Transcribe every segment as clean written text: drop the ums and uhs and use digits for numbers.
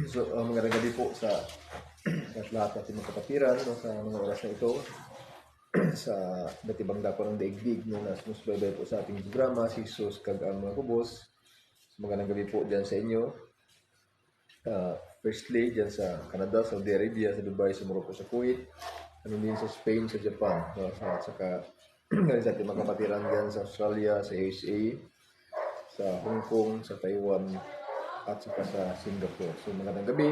So, magandang gabi po sa lahat natin mga kapatiran no, sa mga oras na ito sa iba't ibang dako ng daigdig no, na sumusubaybay po sa ating programa, si Jesus kag ang mga kubos. So, magandang gabi po dyan sa inyo. Firstly, dyan sa Canada, Saudi Arabia, sa Dubai, sa Morocco, sa Kuwait, ano din sa Spain, sa Japan, no, at saka sa ating mga kapatiran dyan sa Australia, sa USA, sa Hong Kong, sa Taiwan, at saka sa Singapore. So magandang gabi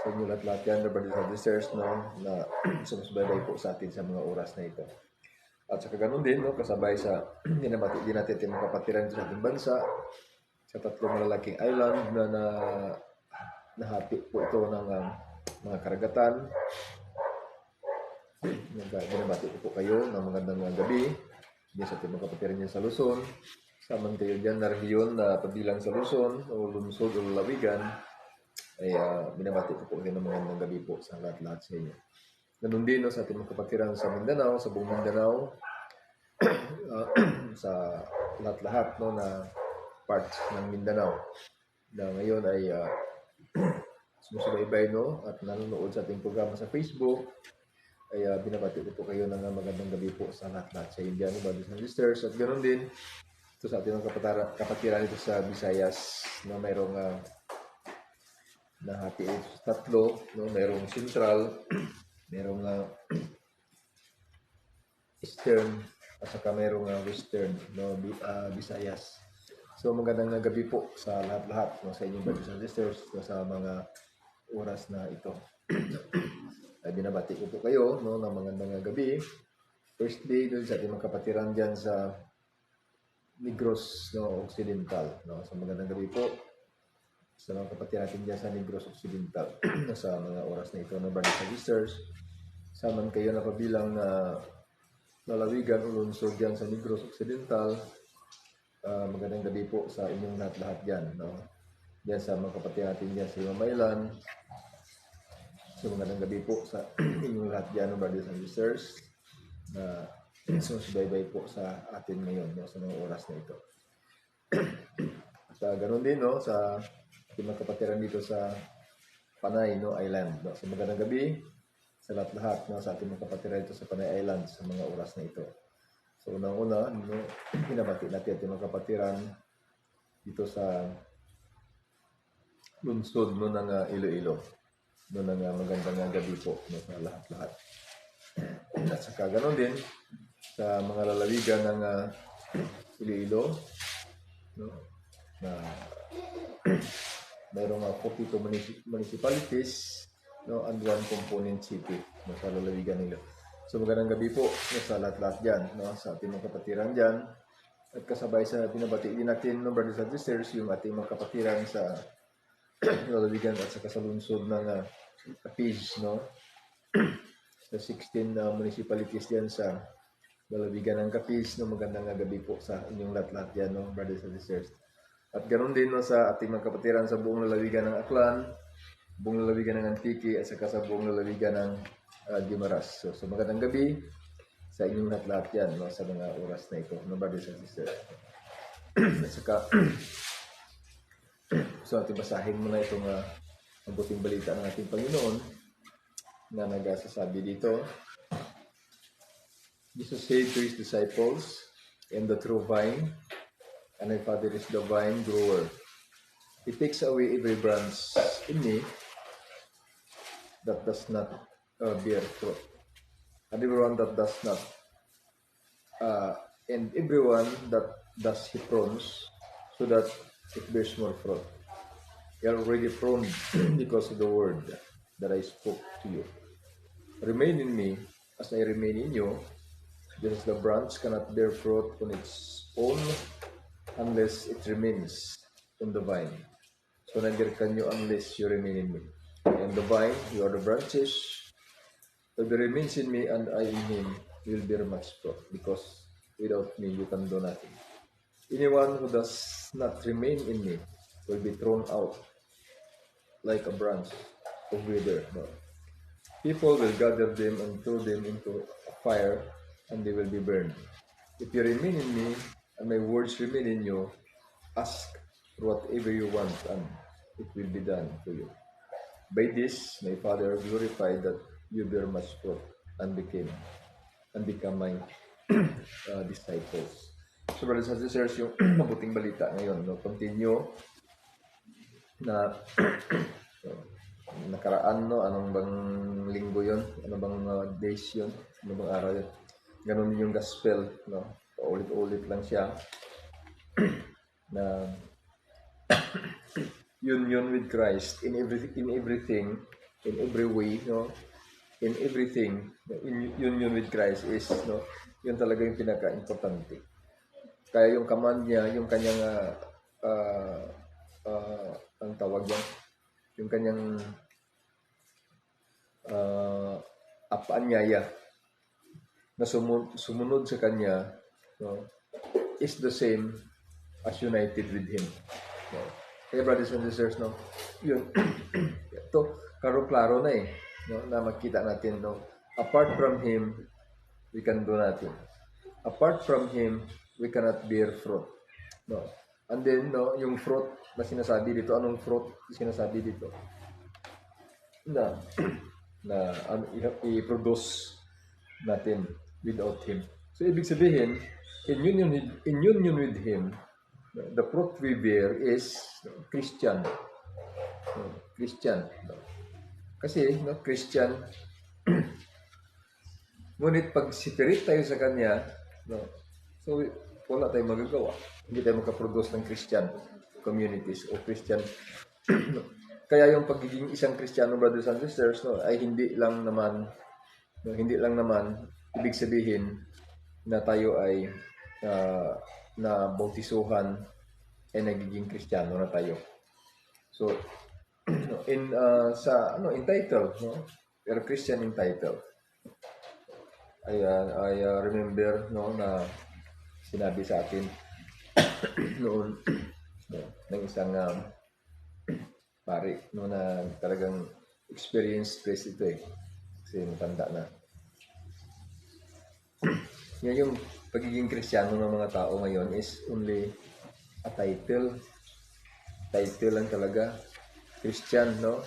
sa inyo lahat yan, brothers and sisters, no, na sumusubaybay po sa atin sa mga oras na ito. At saka ganun din, no, kasabay sa dinabati din natin yung mga kapatiran sa ating bansa, sa tatlong malalaking island na nahati po ito ng mga karagatan. Binabati po kayo ng magandang gabi din sa ating mga kapatiran niya sa Luzon. Saman kayo dyan na rehiyon na pabilang sa Luzon o lungsod o lalawigan, ay binabati ko po kayo ng magandang gabi po sa lahat-lahat sa inyo. Ganun din no, sa ating mga kapatiran sa Mindanao, sa buong Mindanao, sa lahat-lahat no, na parts ng Mindanao na ngayon ay sumusubaybay no, at nanonood sa ating programa sa Facebook, ay binabati ko po kayo ng magandang gabi po sa lahat-lahat sa inyo dyan, brothers and sisters. At ganoon din ito sa ating mga kapatiran ito sa Visayas na mayroong nahati ito sa tatlo, no? Mayroong Central, mayroong Eastern, at saka mayroong Western, no? Visayas. So magandang gabi po sa lahat-lahat, no? Sa inyong brothers and sisters, no? Sa mga oras na ito. Ay binabati ko po kayo no, ng magandang gabi. First day doon sa ating mga kapatiran dyan sa Negros no, Occidental. No? So magandang gabi po sa mga kapatiran natin dyan sa Negros Occidental sa mga oras na ito ng brothers and sisters. Saman kayo na pabilang na lalawigan o lungsod dyan sa Negros Occidental. Magandang gabi po sa inyong lahat-lahat dyan. No? Dyan sa mga kapatiran natin dyan sa Imamaylan. So magandang gabi po sa inyong lahat dyan, brothers and sisters, na sumusubaybay po sa atin ngayon no, sa mga oras na ito. At ganoon din no, sa ating mga kapatiran dito sa Panay no, Island. No. So magandang gabi sa lahat-lahat no, sa ating mga kapatiran dito sa Panay Island sa mga oras na ito. So unang-una, no, pinabati natin ating mga kapatiran dito sa lungsod no, ng Iloilo. Doon ang magandang gabi po no, sa lahat-lahat. At saka ganoon din sa mga lalawigan ng Iloilo no, na mayroong 42 municipalities no, and 1 component city no, sa lalawigan nila. So magandang gabi po no, sa lahat-lahat dyan, no, sa ating mga kapatiran dyan. At kasabay sa pinabati din natin no, brothers and sisters, yung ating mga kapatiran sa lalawigan at saka sa lungsod ng Capiz, no? Sa 16 municipalities diyan sa lalawigan ng Capiz, no? Magandang gabi po sa inyong lahat-lahat diyan, no, brothers and sisters. At ganoon din no, sa ating mga kapatiran sa buong lalawigan ng Aklan, buong lalawigan ng Antique, at saka sa buong lalawigan ng Guimaras. So magandang gabi sa inyong lahat-lahat diyan, no, sa mga oras na ito, no, brothers and sisters. At saka so ating basahin muna itong mabuting balita ng ating Panginoon na nagsasabi dito. Jesus said to his disciples, "I am the true vine, and my Father is the vine grower. He takes away every branch in me that does not bear fruit, and everyone that does not, and everyone that does he prunes, so that it bears more fruit. You are already pruned because of the word that I spoke to you. Remain in me as I remain in you, just as the branch cannot bear fruit on its own unless it remains on the vine. So neither can you unless you remain in me. I am the vine, you are the branches. If he remains in me and I in him, you will bear much fruit, because without me you can do nothing. Anyone who does not remain in me will be thrown out like a branch of wither. No. People will gather them and throw them into a fire, and they will be burned. If you remain in me, and my words remain in you, ask for whatever you want, and it will be done to you. By this, my Father glorified that you bear much fruit and become my disciples. So brothers and sisters, yung mabuting balita ngayon, no? Continue na nakaraan, no? Anong bang linggo yon? Ano bang days yon? Ano bang araw yun? Ganun yung gospel, no? Paulit-ulit lang siya na union with Christ in everything, in every way, no? In everything, in union with Christ is, no? Yun talaga yung pinaka-importante. Kaya yung command niya, yung kanyang ang tawag yan, yung kanyang apanyaya na sumunod sa kanya, no, is the same as united with Him. No? Kaya brothers and sisters, no, yun, ito, klaro na eh, no, na makita natin, no, apart from Him, we can do nothing. Apart from Him, we cannot bear fruit. No. And then, no, yung fruit na sinasabi dito, anong fruit na sinasabi dito? Na i-produce natin without Him. So, ibig sabihin, in union with Him, the fruit we bear is Christian. Christian. Kasi, no, Christian, ngunit pag separate tayo sa Kanya, no, so wala tayong magagawa. Hindi tayo makaproduce ng Christian communities o Christian. Kaya yung pagiging isang Kristiyano, brothers and sisters, no, ay hindi lang naman ibig sabihin na tayo ay na bautisuhan ay nagiging Kristiyano na tayo. So in title, no, pero Christian in title. I remember, no, na sinabi sa akin noon, no, ng isang pare, no, na talagang experience stress ito eh. Kasi matanda na. Yan yung pagiging Kristiyano ng mga tao ngayon is only a title. Title lang talaga. Christian, no?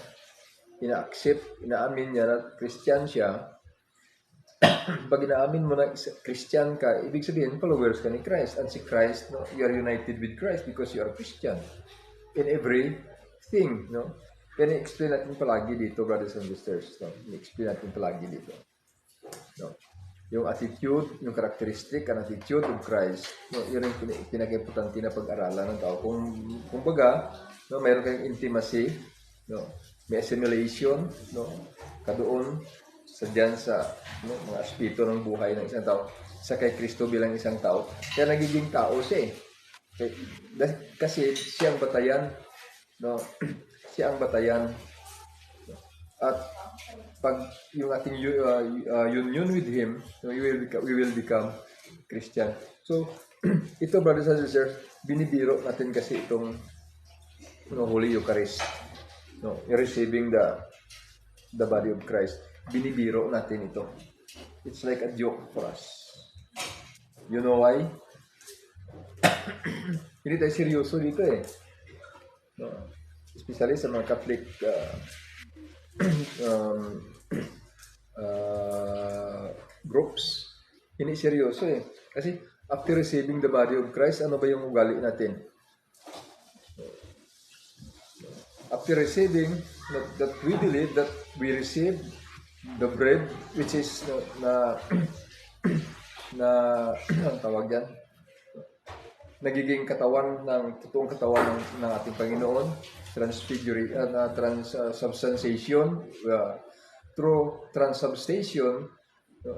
Inaamin niya na Christian siya. Pag inaamin mo na Christian ka, ibig sabihin, followers ka ni Christ. And si Christ, no, you are united with Christ because you are Christian. In everything, no? Kaya i-explain natin palagi dito, brothers and sisters. No? I-explain natin palagi dito. No? Yung attitude, yung characteristic and attitude of Christ, no? Yun yung pinaka-importante na pag-aralan ng tao. Kung baga, no, mayroon kayong intimacy, no? May assimilation, no? Kadoon, sadyan sa, no, mga espiritu ng buhay ng isang tao sa kay Kristo bilang isang tao. Kaya nagiging tao siya eh. Kasi siyang batayan, no? Siya ang batayan. At pag yung ating union with Him, no, we will become Christian. So, ito brothers and sisters, binibiro natin kasi itong, no, Holy Eucharist. No, receiving the body of Christ. Binibiro natin ito. It's like a joke for us. You know why? Hindi tayo seryoso dito eh. No? Especially sa mga Catholic groups. Hindi seryoso eh. Kasi after receiving the body of Christ, ano ba yung ugali natin? After receiving, that we believe that we receive the bread, which is ang tawag yan, nagiging katawan ng totoong katawan ng ating Panginoon, transubstantiation, through transubstantiation,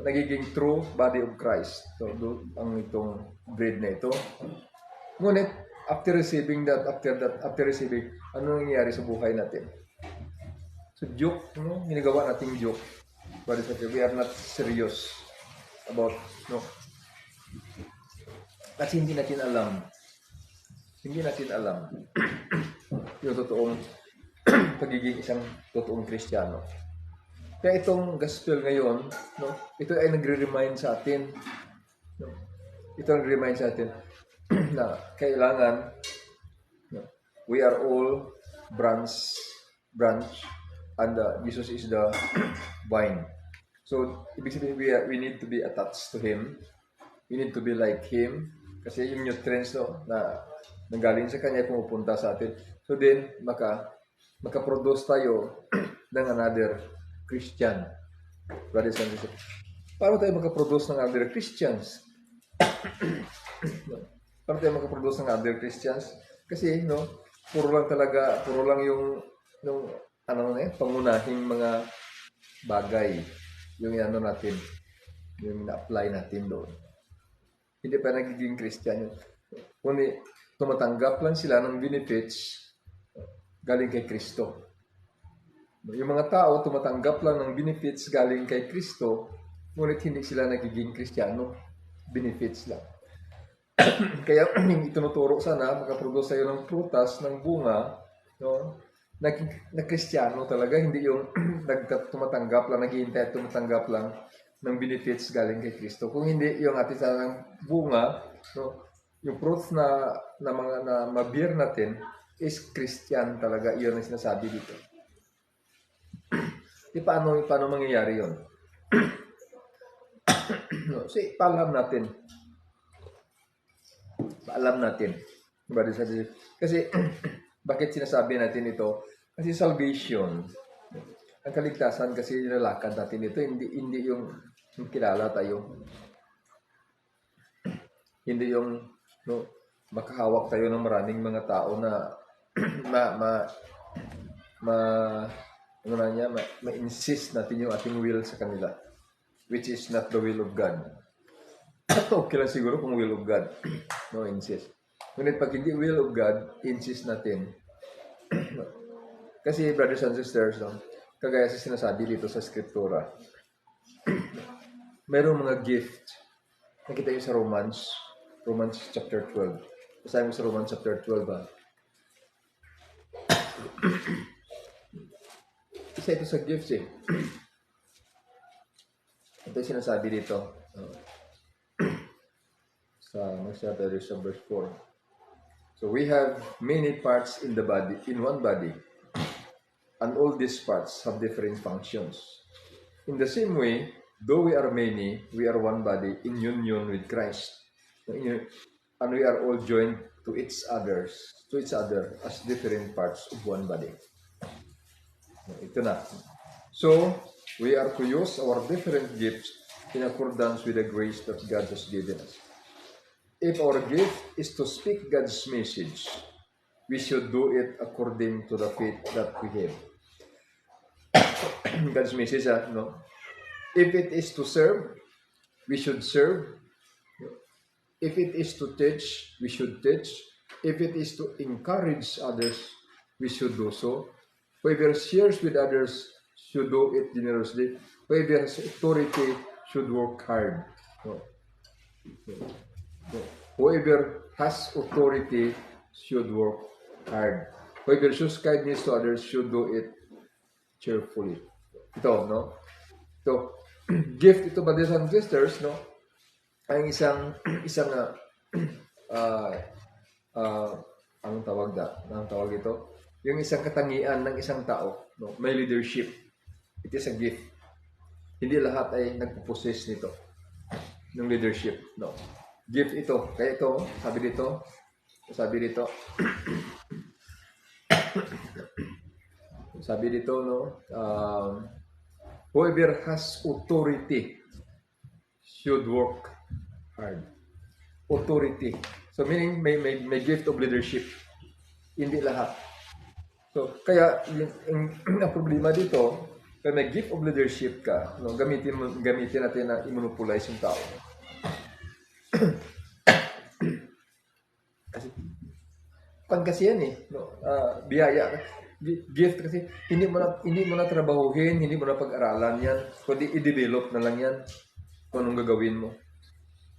nagiging true body of Christ. So, ang itong bread na ito. Ngunit, after receiving, ano nangyayari sa buhay natin? So, joke, no? Ginagawa nating joke. But we are not serious about, no? Kasi hindi natin alam yung totoong pagiging isang totoong Kristiyano. Kaya itong gospel ngayon, no, ito ay nagre-remind sa atin, no, ito ang nagre-remind sa atin na kailangan, no, we are all branch, and Jesus is the vine. So, ibig sabihin, we need to be attached to Him. We need to be like Him. Kasi yung nutrients na nanggaling sa Kanya, pumupunta sa atin. So then, makaproduce tayo ng another Christian. Brothers and sisters. Paano tayo makaproduce ng other Christians? Paano tayo makaproduce ng other Christians? Kasi, puro lang yung pangunahing mga bagay. Yung natin, yung na-apply natin doon. Hindi pa nagiging Christian yun. Kundi, tumatanggap lang sila ng benefits galing kay Kristo. Yung mga tao, tumatanggap lang ng benefits galing kay Kristo, ngunit hindi sila nagiging Kristiyano. Benefits lang. Kaya, yung itinuturo sana, makaproduce tayo ng prutas, ng bunga, na Kristiyano talaga, hindi yung tumatanggap lang, naghihintay at tumatanggap lang ng benefits galing kay Kristo. Kung hindi, yung ating sanang bunga, yung fruits na ma-bear natin is Christian talaga. Iyon ang sinasabi dito. Paano mangyayari yun? So, paalam natin. Kasi, bakit sinasabi natin ito? Kasi salvation, ang kaligtasan kasi nilalakad natin ito, hindi yung kilala tayo. Hindi yung makahawak tayo ng maraming mga tao na ma-insist natin yung ating will sa kanila, which is not the will of God. Okay lang siguro kung will of God. Insist. Ngunit pag hindi will of God, insist natin. Kasi brothers and sisters, kagaya sa sinasabi dito sa Skriptura, mayroong mga gift. Nakita nyo sa Romans chapter 12. Basahin mo sa Romans chapter 12 ba? Isa ito sa gifts eh. Ito yung sinasabi dito. Sa verse 4. So we have many parts in the body, in one body. And all these parts have different functions. In the same way, though we are many, we are one body in union with Christ. And we are all joined to each other as different parts of one body. Ito na. So, we are to use our different gifts in accordance with the grace that God has given us. If our gift is to speak God's message, we should do it according to the faith that we have. God's message, If it is to serve, we should serve. If it is to teach, we should teach. If it is to encourage others, we should do so. Whoever shares with others should do it generously. Whoever has authority should work hard. Whoever has authority should work hard. Whoever shows kindness to others should do it cheerfully. Ito, Ito, gift ito, brothers and sisters, ang isang anong tawag ito? Yung isang katangian ng isang tao, may leadership. It is a gift. Hindi lahat ay nagpo-possess nito ng leadership, Gift ito. Kaya ito, sabi dito, whoever has authority should work hard. Authority. So meaning may gift of leadership. Hindi lahat. So kaya ang problema dito, kaya may gift of leadership ka, gamitin natin na i-monopolize yung tao. kasi yan biyaya, gift kasi hindi mo na trabahuhin, hindi mo na pag-aralan yan, kundi i-develop na lang yan kung anong gagawin mo.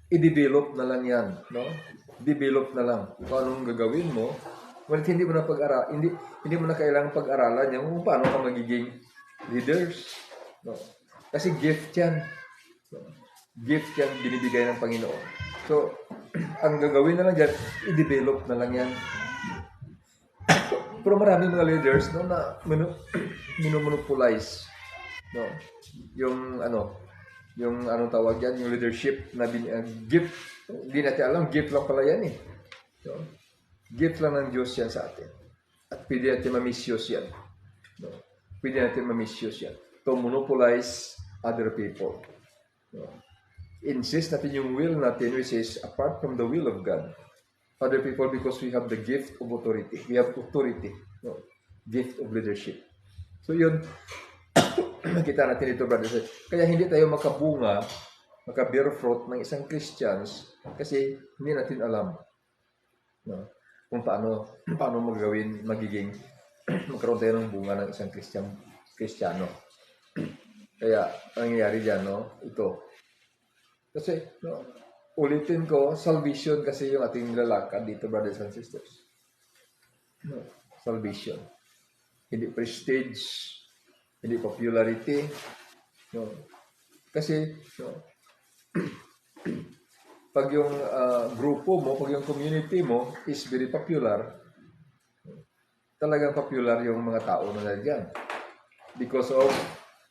I-develop na lang yan, Develop na lang kung anong gagawin mo. Ngunit hindi mo na kailangang pag-aralan yan kung paano ka magiging leaders, Kasi gift yan. Gift yan binibigay ng Panginoon. So, ang gagawin na lang dyan, i-develop na lang yan. Pero marami mga leaders no, na minomonopolize no, yung anong tawag yan, yung leadership na gift. Hindi natin alam, gift lang pala yan eh. No? Gift lang ng Diyos yan sa atin. At pwede natin ma-misuse yan. No? Pwede natin ma-misuse yan. To monopolize other people. No? Insist natin yung will natin, which is apart from the will of God. Other people, because we have the gift of authority. We have authority. No? Gift of leadership. So yun, nakita natin ito, brothers. Kaya hindi tayo maka-bear fruit ng isang Christians kasi hindi natin alam no, kung paano magiging magkaroon tayo ng bunga ng isang Kristiyano. Kaya ang nangyayari dyan, no, ito. Kasi, no, ulitin ko, salvation kasi yung ating lalakad dito, brothers and sisters. No, salvation. Hindi prestige, hindi popularity. No. Kasi, no, pag yung grupo mo, pag yung community mo is very popular, talagang popular yung mga tao na dyan. Because of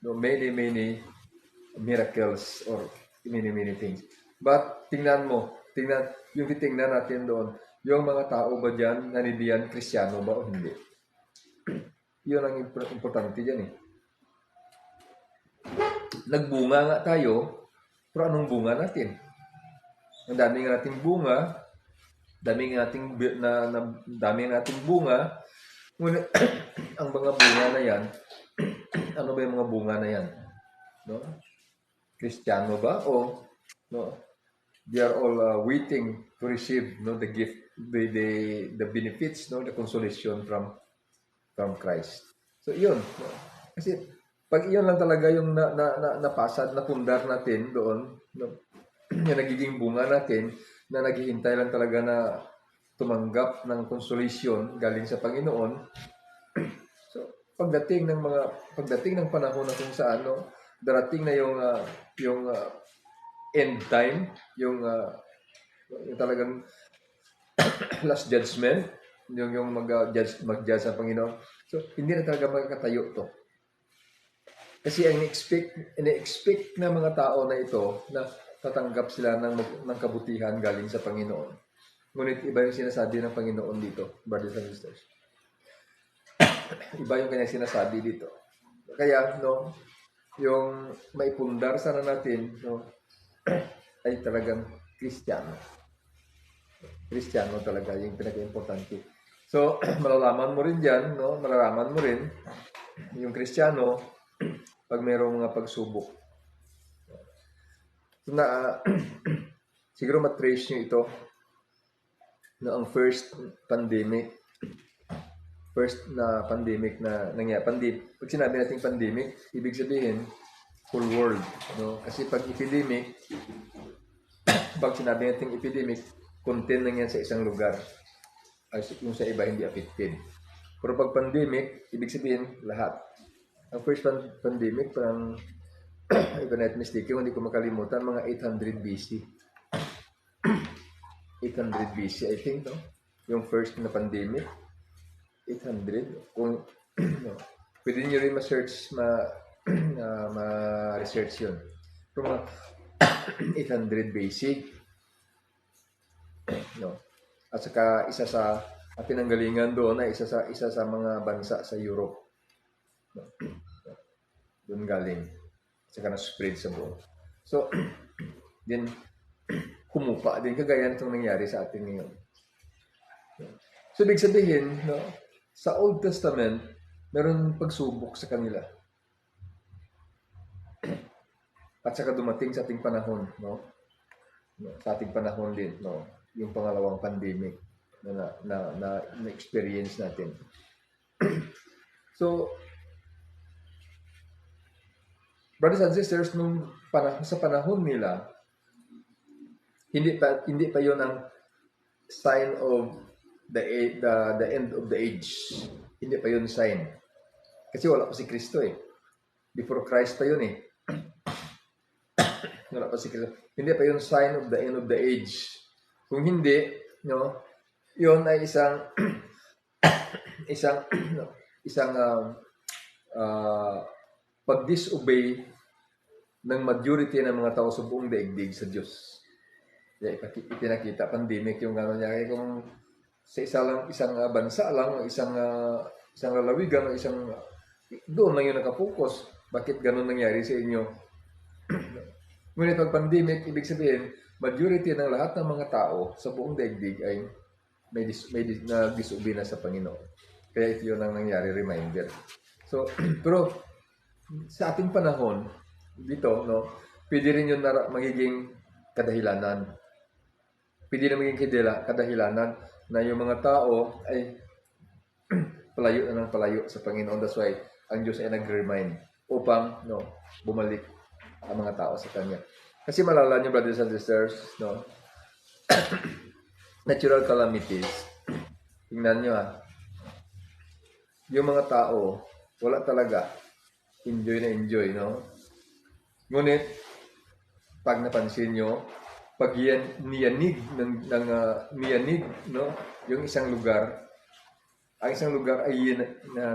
many miracles or many things. But tingnan yung titingnan natin doon, yung mga tao ba dyan, nanidiyan, Kristiyano ba o hindi? Yun ang importante dyan eh. Nagbunga nga tayo, pero anong bunga natin? Ang dami nga nating bunga, dami nating bunga, ngunit ang mga bunga na yan, ano ba yung mga bunga na yan? No? Kristiyano ba? O no? They are all waiting to receive the gift, the benefits, the consolation from Christ. So yun. No? Kasi pag iyon lang talaga yung napasad na pundar natin doon, no? Yung nagiging bunga natin na naghihintay lang talaga na tumanggap ng consolation galing sa Panginoon. So, pagdating ng panahon na kung saan darating na yung end time, yung talagang last judgment, yung mag-judge sa Panginoon. So, hindi na talaga magkatayo to. Kasi ang ina-expect na mga tao na ito na tatanggap sila ng kabutihan galing sa Panginoon. Ngunit iba yung sinasabi ng Panginoon dito, brothers and sisters. Iba yung kanyang sinasabi dito. Kaya, yung maipundar sana natin, ay talagang Kristiyano. Kristiyano talaga yung pinaka-importante. So, malalaman mo rin dyan, malalaman mo rin yung Kristiyano pag mayroong mga pagsubok. So, siguro matrace nyo ito na ang first na pandemic na nangyari. Pag sinabi natin pandemic, ibig sabihin whole world, no? Kasi pag epidemic, pag sinabi natin epidemic, contain lang yan sa isang lugar. Ay, yung sa iba hindi affected. Pero pag pandemic, ibig sabihin lahat. Ang first pandemic, parang if I'm not mistaken, hindi ko makalimutan, mga 800 BC. 800 BC, I think, no? Yung first na pandemic, 800. Kung, pwede nyo rin ma-search, ma-research yun. Pero mga 800 BC, no? At saka isa sa pinanggalingan doon ay isa sa mga bansa sa Europe. No? Doon galing. Saka na-spread sa buong. So, din, humupa din. Kagaya itong nangyari sa atin ngayon. So, ibig sabihin, sa Old Testament, meron pagsubok sa kanila. At saka dumating sa ating panahon, sa ating panahon din, yung pangalawang pandemic na experience natin. So, brothers and sisters, sa panahon nila, hindi pa yon ang sign of the end of the age. Hindi pa yon sign. Kasi wala pa si Kristo eh. Before Christ pa yun eh. Wala pa si Kristo. Hindi pa yon sign of the end of the age. Kung hindi, yon ay isang isang isang pag-disobey ng majority ng mga tao sa buong daigdig sa Diyos. Kaya ipinakita pandemic yung ano niya. Kaya kung sa isang bansa lang, isang lalawigan, doon lang yung nakapokus. Bakit ganun nangyari sa inyo? Ngunit pag pandemic, ibig sabihin, majority ng lahat ng mga tao sa buong daigdig ay may nag-disobey na sa Panginoon. Kaya ito yun ang nangyari, reminder. So, pero sa ating panahon, dito, no, pwede rin yun magiging kadahilanan. Pwede na maging kadahilanan na yung mga tao ay palayo na ng palayo sa Panginoon. That's why ang Diyos ay nag-remind upang bumalik ang mga tao sa Kanya. Kasi malala nyo, brothers and sisters, natural calamities. Tingnan nyo yung mga tao, wala talaga enjoy na enjoy, Ngunit, pag napansin nyo, pag niyanig, yung isang lugar, ang isang lugar ay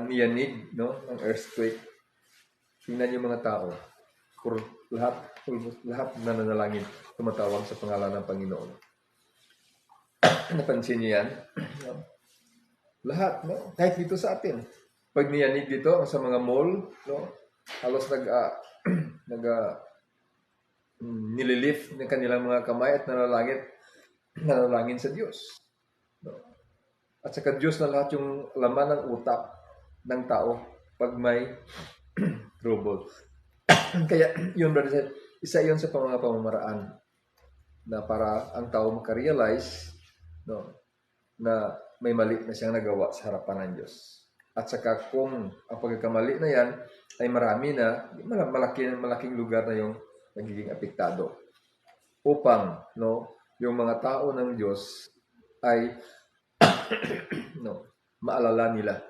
niyanig, ng earthquake. Tingnan yung mga tao, lahat na nanalangin, tumatawag sa pangalan ng Panginoon. Napansin niyo yan? Lahat, kahit dito sa atin. Pag niyanig dito, sa mga mall, halos nililift ng kanilang mga kamay at nanalangin sa Diyos. At saka Diyos na lahat yung laman ng utak ng tao pag may trouble. Kaya yun, brother, isa yun sa mga pamamaraan na para ang tao makarealize na may mali na siyang nagawa sa harapan ng Diyos. At saka kung ang pagkakamali na yan ay marami na, malaking lugar na yung nagiging apektado. Upang yung mga tao ng Diyos ay maalala nila.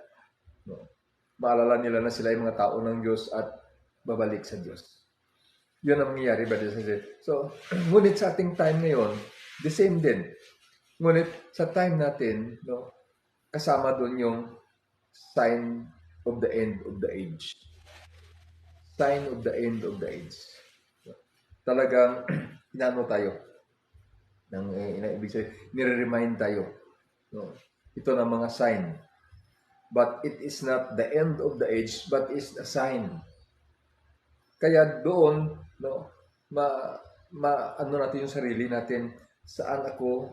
Maalala nila na sila ay mga tao ng Diyos at babalik sa Diyos. Yun ang mangyayari ba din? So, ngunit sa ating time ngayon, the same din. Ngunit sa time natin, kasama doon yung sign of the end of the age. Sign of the end of the age. Talagang inano tayo. Ibig sabihin, nire-remind tayo. Ito na mga sign. But it is not the end of the age, but it's a sign. Kaya doon, ano natin yung sarili natin, saan ako,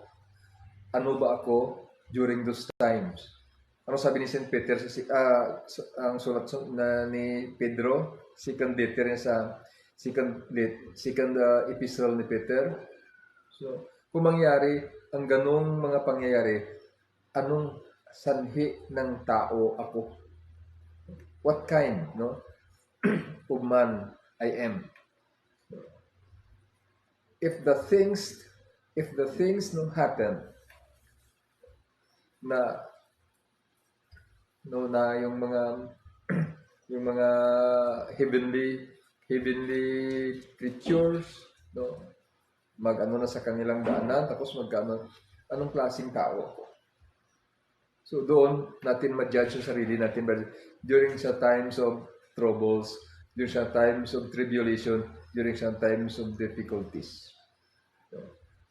ano ba ako during those times. Ano sabi ni St. Peter, ang sulat ni Pedro, second letter niya sa second epistle ni Peter. So, kung mangyari ang ganong mga pangyayari, anong sanhi ng tao ako? What kind, of man I am? If the things happen na yung mga heavenly creatures, mag-ano na sa kanilang daanan, tapos anong klaseng tao ako? So doon natin ma-judge yung sarili natin during sa times of troubles, during sa times of tribulation, during sa times of difficulties.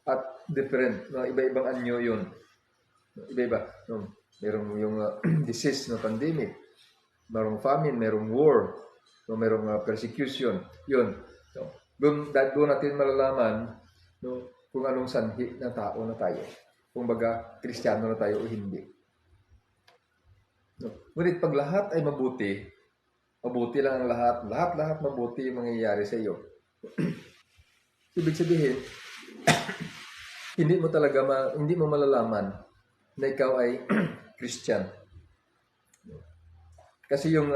At different, iba-ibang anyo yun. Iba-iba. Merong yung disease na pandemic, merong famine, merong war, merong persecution. Yun. Doon natin malalaman kung anong sanhi na tao na tayo. Kung baga, Kristiyano na tayo o hindi. Ngunit pag lahat ay mabuti lang ang lahat mabuti yung mangyayari sa iyo. Ibig sabihin, hindi mo malalaman na ikaw ay Christian. Kasi yung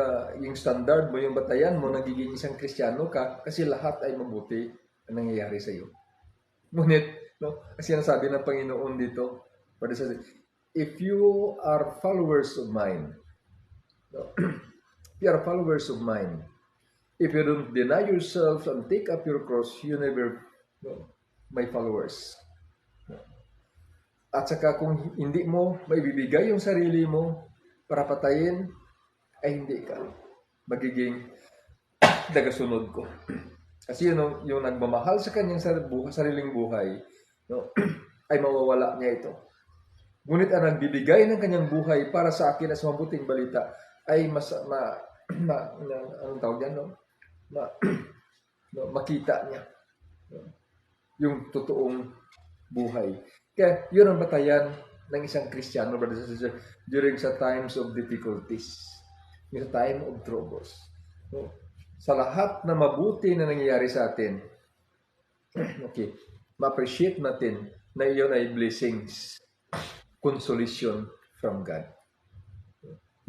standard mo, yung batayan mo, nagiging isang Kristiyano ka kasi lahat ay mabuti ang nangyayari sa iyo. Ngunit, kasi sinasabi ng Panginoon dito, if you are followers of mine, if you are followers of mine, if you don't deny yourself and take up your cross, you never my followers. At saka kung hindi mo maibibigay yung sarili mo, para patayin, ay hindi ka magiging tagasunod ko. Kasi yung nagmamahal sa kanyang sariling buhay, no, ay mawawala niya ito. Ngunit ang nagbibigay ng kanyang buhay para sa akin as mabuting balita ay anong tawag yan, no? Makita niya, no? Yung totoong buhay. Kaya yun ang batayan ng isang Kristiyano, brothers and sisters, during sa times of difficulties, yung time of troubles. No? Sa lahat na mabuti na nangyayari sa atin, okay, ma-appreciate natin na iyon ay blessings, consolation from God.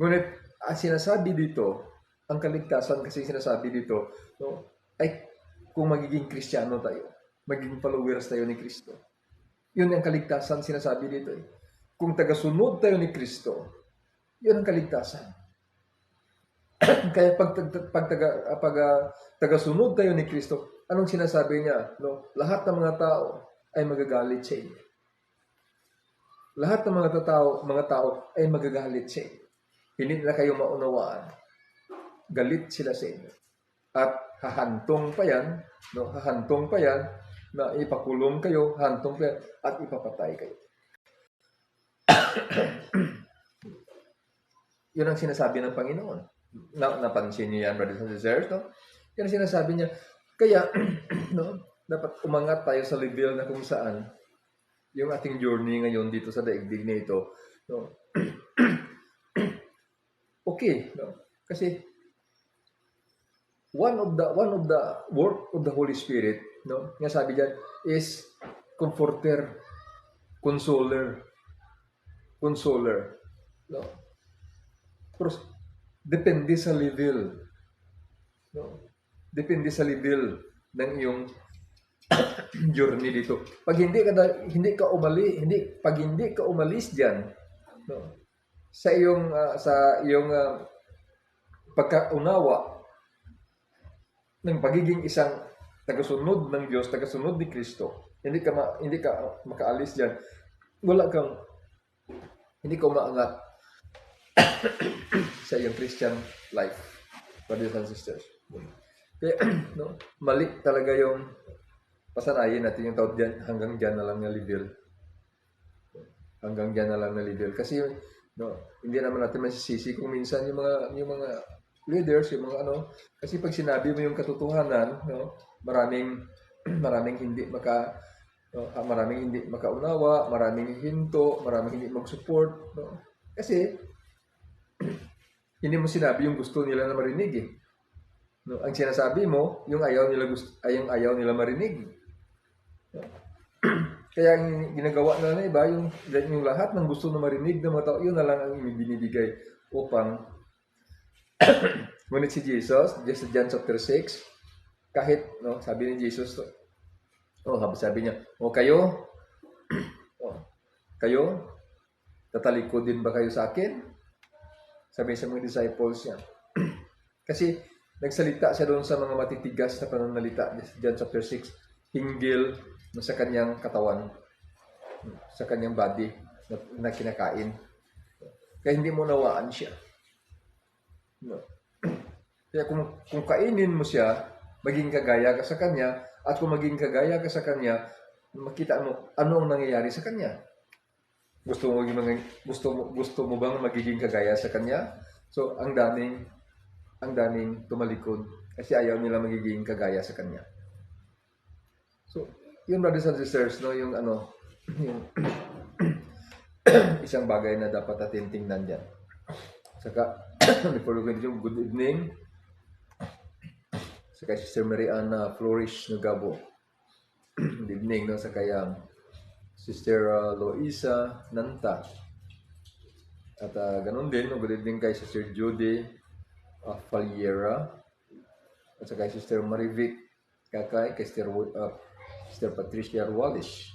Ngunit, ang sinasabi dito, ang kaligtasan kasi sinasabi dito, no, ay kung magiging Kristiyano tayo, magiging followers tayo ni Kristo. Yun ang kaligtasan sinasabi dito. Kung tagasunod tayo ni Kristo, yun ang kaligtasan. Kaya pag tagasunod tayo ni Kristo, anong sinasabi niya? No? Lahat ng mga tao ay magagalit sa inyo. Lahat ng mga tao ay magagalit sa inyo. Hindi na kayo maunawaan. Galit sila sa inyo. At hahantong pa yan, no? Hahantong pa yan, na ipakulong kayo, hantong pa yan, at ipapatay kayo. Yun ang sinasabi ng Panginoon. Napansin niyo yan, brothers and sisters, no? Yan ang sinasabi niya. Kaya, no, dapat umangat tayo sa level na kung saan yung ating journey ngayon dito sa daigdig na ito, no? Okay, no? Kasi one of the work of the Holy Spirit, no, nga sabi diyan is comforter, consoler, no. Pero depende sa level, no. Depende sa level ng iyong journey dito. Pag hindi ka umalis diyan, no, sa iyong pagkaunawa ng pagiging isang tagasunod ng Diyos, tagasunod ni Kristo, hindi ka makaalis diyan. Hindi ka umaangat sa iyong Christian life, brothers and sisters. Kaya, no, mali talaga yung pasanayin natin yung tawag diyan, hanggang diyan na lang na level. Hanggang diyan na lang na level. Kasi, no, hindi naman natin masisisi kung minsan yung mga leaders, yung mga kasi pag sinabi mo yung katotohanan, no, maraming hindi makaunawa, maraming hinto, maraming hindi mag-support, no? Kasi hindi mo sinabi yung gusto nila na marinig, eh. No, ang sinasabi mo yung ayaw nila marinig. No? Kaya ang ginagawa na iba, yung lahat ng gusto na marinig ng mga tao, yun na lang ang binibigay upang ngunit si Jesus, just John chapter 6, kahit, no, sabi ni Jesus, sabi niya, kayo, tatalikod din ba kayo sa akin? Sabi sa mga disciples niya. Kasi, nagsalita siya doon sa mga matitigas na pananalita, John chapter 6, hinggil sa kanyang katawan, sa kanyang body na kinakain. Kaya hindi mo nawaan siya. No. Kaya kung kainin mo siya, maging kagaya ka sa kanya, at kung maging kagaya ka sa kanya, makita mo ano ang nangyayari sa kanya. Gusto mo bang magiging kagaya sa kanya? So, ang daming tumalikod kasi ayaw nila magiging kagaya sa kanya. So, yun, brothers and sisters, no, yung isang bagay na dapat natin tingnan dyan. Saka, before we continue, good evening. Saka Sister Mariana Flores Nugabo. Good evening, no? Saka Sister Loisa Nanta. At ganun din, no? Good evening kay Sister Judy Faliera. At saka Sister Marivic Kakay, kay Sister Patricia Ruales.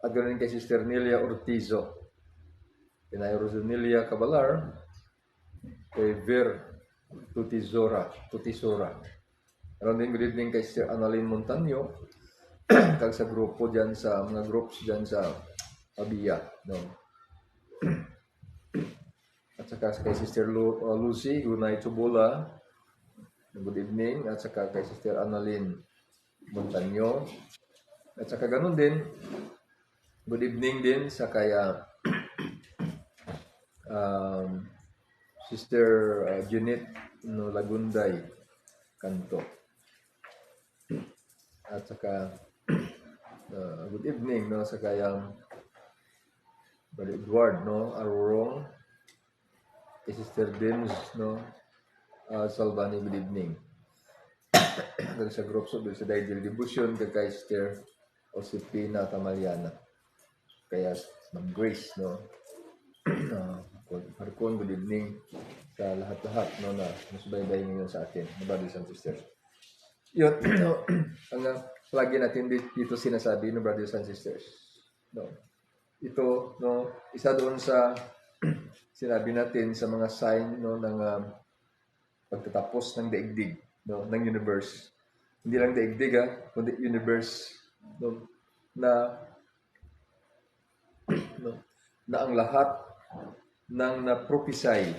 At ganun din kay Sister Nelia Ortizo. Kay Rosanelia Cabalar. Kay Ver Tutisora. Ganun din, good evening kay Sister Annalyn Montaño. Kag sa grupo dyan sa mga groups dyan sa Abia, no? At At saka kay Sister Lucy Gunay Tubula, good evening. At saka kay Sister Annalyn Montaño. At saka ganun din, good evening din sa kaya Sister Junit no Lagunday Kanto. At saka good evening no sa kayang Brother Edward no Arorong, kay Sister Dims no Salvani, good evening. Dahil sa group so sa Daily Devotion kay Sister Josepina Tamaliana, kaya Ma'am Grace no Harkon, good evening sa lahat-lahat no na nasubaybay ngayon sa atin, mga brothers and sisters. Yun, no, ang lagi natin dito sinasabi no brothers and sisters. No. Ito no isa doon sa sinabi natin sa mga sign no ng pagtatapos ng daigdig no ng universe. Hindi lang daigdig kundi universe no na no, na ang lahat ng na-prophesy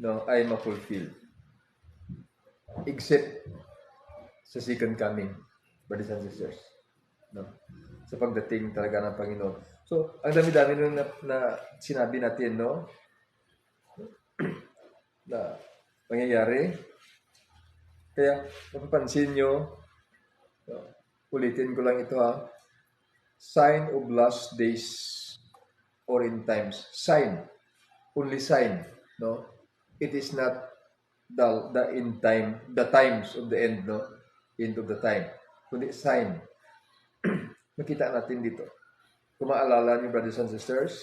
no ay ma-fulfill except sa second coming, brothers and sisters, no, sa pagdating talaga ng Panginoon. So ang dami-dami nung na sinabi natin no na mangyayari. Kaya mapapansin nyo, no, ulitin ko lang ito sign of last days or end times. Sign, only sign, no? It is not the end time, the times of the end, no? End of the time. Kundi sign. Makita natin dito. Kung maalala nyo, brothers and sisters,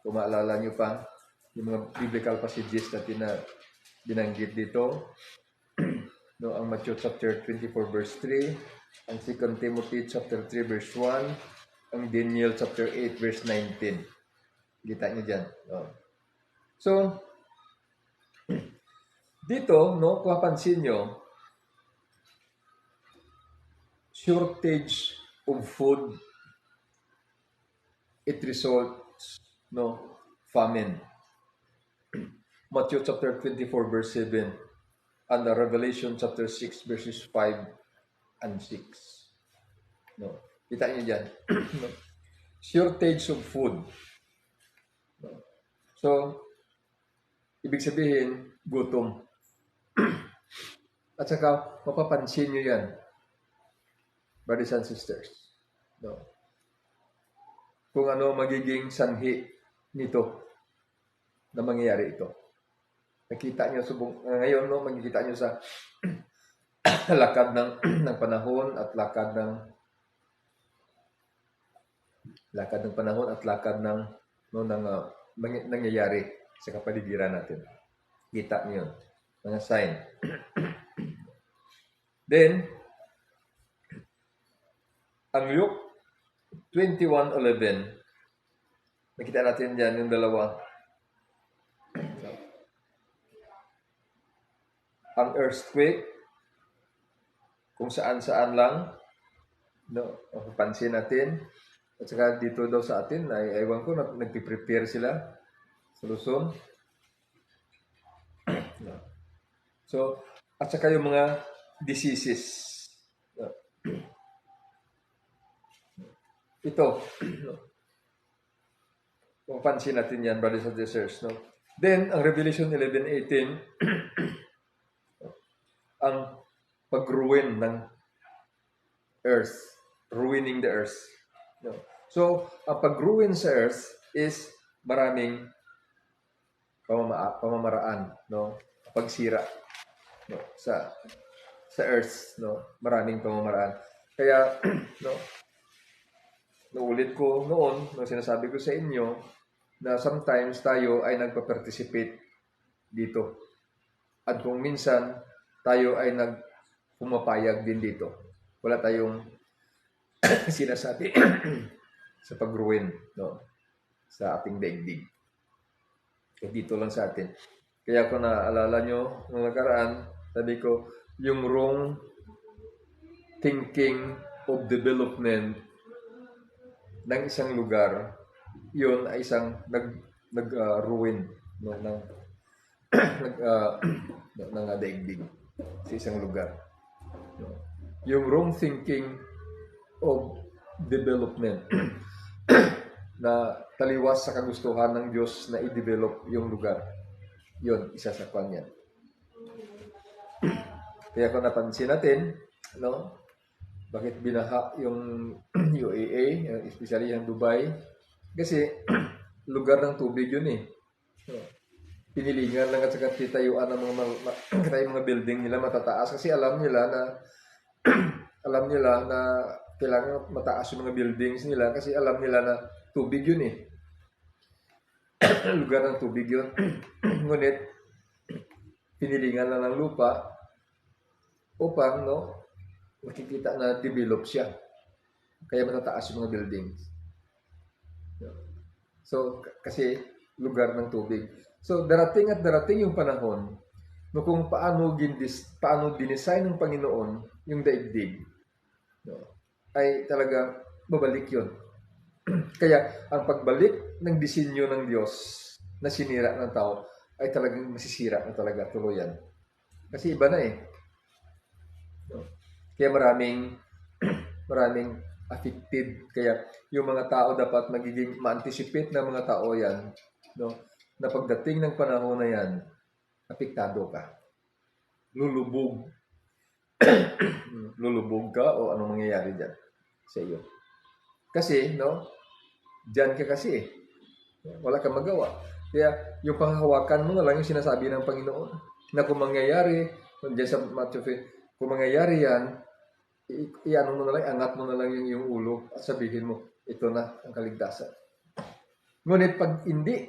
kung maalala nyo pa, yung mga biblical passages natin na binanggit dito, no, ang Matthew chapter 24 verse 3, ang 2 Timothy chapter 3 verse 1, ang Daniel chapter 8 verse 19. Kita niyo dyan. No? So, dito, no, kung mapansin nyo, shortage of food, it results, no, famine. Matthew chapter 24 verse 7 and the Revelation chapter 6 verses 5 and 6. No, kita niyo dyan. No? Shortage of food. No? So, ibig sabihin, gutom. At saka, mapapansin nyo yan, brothers and sisters. No? Kung ano magiging sanhi nito na mangyayari ito. Nakita nyo ngayon, no, makikita nyo sa lakad ng panahon at lakad ng panahon at lakad ng nangyayari sa kapaligiran natin. Kita niyo mga sign. Then ang Luke 21:11, nakita natin diyan yung dalawa. Ang earthquake, kung saan-saan lang, no, mapapansin natin. At saka dito daw sa atin, ay ewan ko, nagpiprepare sila sa Luzon. No. So, at saka yung mga diseases. No. Ito, no. Mapapansin natin yan, brothers and sisters. No? Then, ang Revelation 11:18, ang pag-ruin ng earth, ruining the earth. No. So, ang pag-ruin sa earth is maraming pamamaraan, no? Pagsira, no? sa earth, no? Maraming pamamaraan. Kaya, no? Naulit ko noon, no, sinasabi ko sa inyo na sometimes tayo ay nagpa-participate dito. At kung minsan tayo ay pumapayag din dito. Wala tayong sinasabi sa pag-ruin, no, sa ating daigdig. Dito lang sa atin. Kaya kung naalala nyo nung nakaraan, sabi ko, yung wrong thinking of development ng isang lugar, yun ay isang nag-ruin no, ng daigdig sa isang lugar. No? Yung wrong thinking of development na taliwas sa kagustuhan ng Diyos na i-develop yung lugar. Yun, isa sa kanya. Kaya kung napansin natin, no, bakit binaha yung UAE, especially yung Dubai? Kasi lugar ng tubig yun eh. No? Pinilingan lang at saka titayuan ng mga building nila matataas kasi alam nila na kailangan mataas yung mga buildings nila kasi alam nila na tubig yun eh. Lugar ng tubig yun. Ngunit, pinilingan lang ng lupa upang, no, makikita na develop siya. Kaya matataas yung mga buildings. So, kasi lugar ng tubig. So, darating yung panahon no, kung paano dinesign ng Panginoon yung daigdig, no, ay talaga babalik yun. Kaya, ang pagbalik ng disenyo ng Diyos na sinira ng tao ay talagang masisira na talaga tuluyan. Kasi iba na eh. No? Kaya maraming affected. Kaya yung mga tao dapat magiging ma-anticipate na mga tao yan. No? Na pagdating ng panahon na yan, apektado ka. Lulubog. Lulubog ka o anong mangyayari dyan sa iyo. Kasi, no, dyan ka kasi eh. Wala kang magawa. Kaya yung panghahawakan mo na lang yung sinasabi ng Panginoon. Na kung mangyayari, dyan sa Matthew, kung mangyayari yan, iano mo na lang, angat mo na lang yung ulo at sabihin mo, ito na ang kaligtasan. Ngunit pag hindi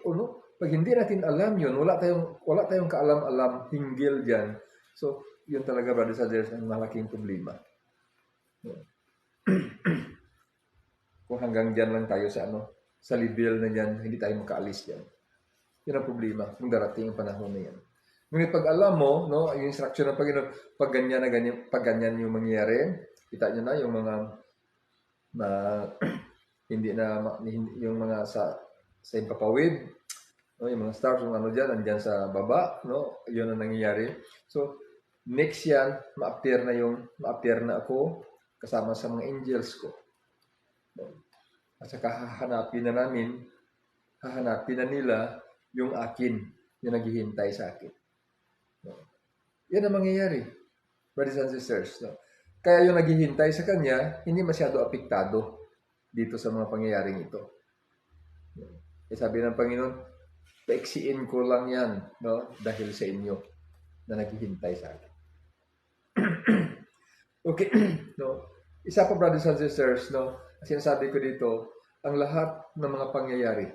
natin alam yun, wala tayong kaalam-alam hinggil diyan. So, yun talaga, brothers and sisters, ang malaking problema. Kung hanggang diyan lang tayo sa level na diyan, hindi tayo makaalis diyan. Yun ang problema kung darating ang panahon na yan. Ngunit pag alam mo, no, yung instruction ng Panginoon, pag ganyan yung mangyayari, kita nyo na yung mga hindi yung mga sa impapawid, no, yung mga stars, yung ano dyan, andyan sa baba, no, yun ang nangyayari. So, next yan, ma-appear na ako kasama sa mga angels ko. No? At saka hahanapin na nila yung akin, yung naghihintay sa akin. No? Yan ang mangyayari, brothers and sisters. No? Kaya yung naghihintay sa kanya, hindi masyado apektado dito sa mga pangyayaring ito. No? Sabi ng Panginoon, paiksiin ko lang yan, no? Dahil sa inyo na naghihintay sa akin. Okay, no? Isa pa, brothers and sisters, no? Sinasabi ko dito, ang lahat ng mga pangyayari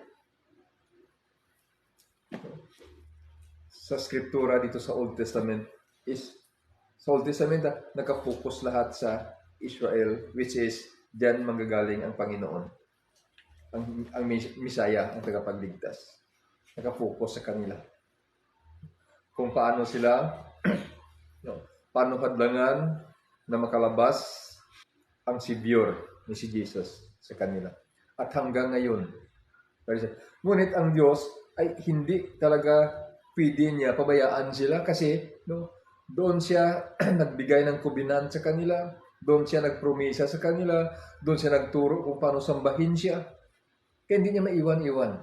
sa Skriptura dito sa Old Testament nakapokus lahat sa Israel, which is diyan manggagaling ang Panginoon. Ang Misaya, ang tagapagligtas. Nakapokus sa kanila. Kung paano sila, paano hadlangan na makalabas ang Savior ni si Jesus sa kanila. At hanggang ngayon. Ngunit ang Diyos ay hindi talaga pwede niya pabayaan sila kasi doon siya nagbigay ng covenant sa kanila, doon siya nagpromesa sa kanila, doon siya nagturo kung paano sambahin siya. Kaya hindi niya maiwan-iwan.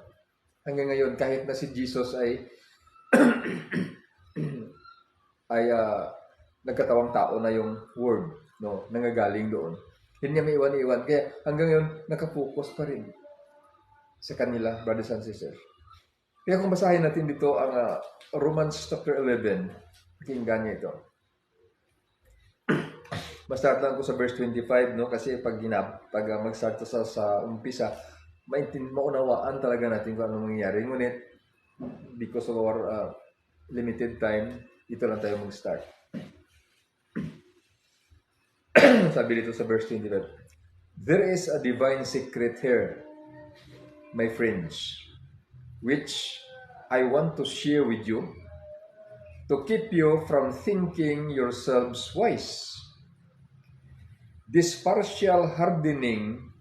Hanggang ngayon, kahit na si Jesus ay nagkatawang tao na yung word, no, nangagaling doon. Hindi niya maiwan-iwan. Kaya hanggang ngayon, nakapokus pa rin sa kanila, brothers and sisters. Kaya kung basahin natin dito ang Romans chapter 11, pakinggan niyo ito. Mag-start lang ko sa verse 25, no? Kasi pag mag-start sa umpisa, maunawaan talaga natin kung ano mangyayari. Ngunit, because of our limited time, dito lang tayo mag-start. Sabi dito sa verse 25, there is a divine secret here, my friends, which I want to share with you to keep you from thinking yourselves wise. This partial hardening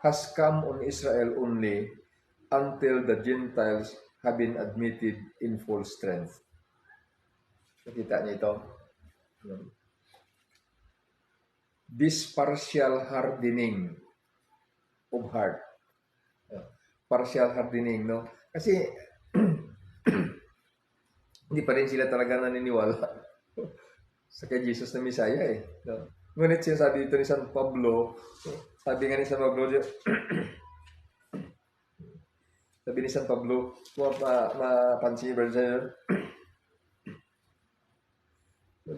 has come on Israel only until the Gentiles have been admitted in full strength. Nakita niyo ito? This partial hardening of heart. Partial hardening, no? Kasi hindi pa rin sila talaga naniniwala sa kay Jesus na Messiah eh. No? Ngunit sinasabi dito ni San Pablo, sabi nga ni San Pablo, sabi ni San Pablo, mapansin niyo ba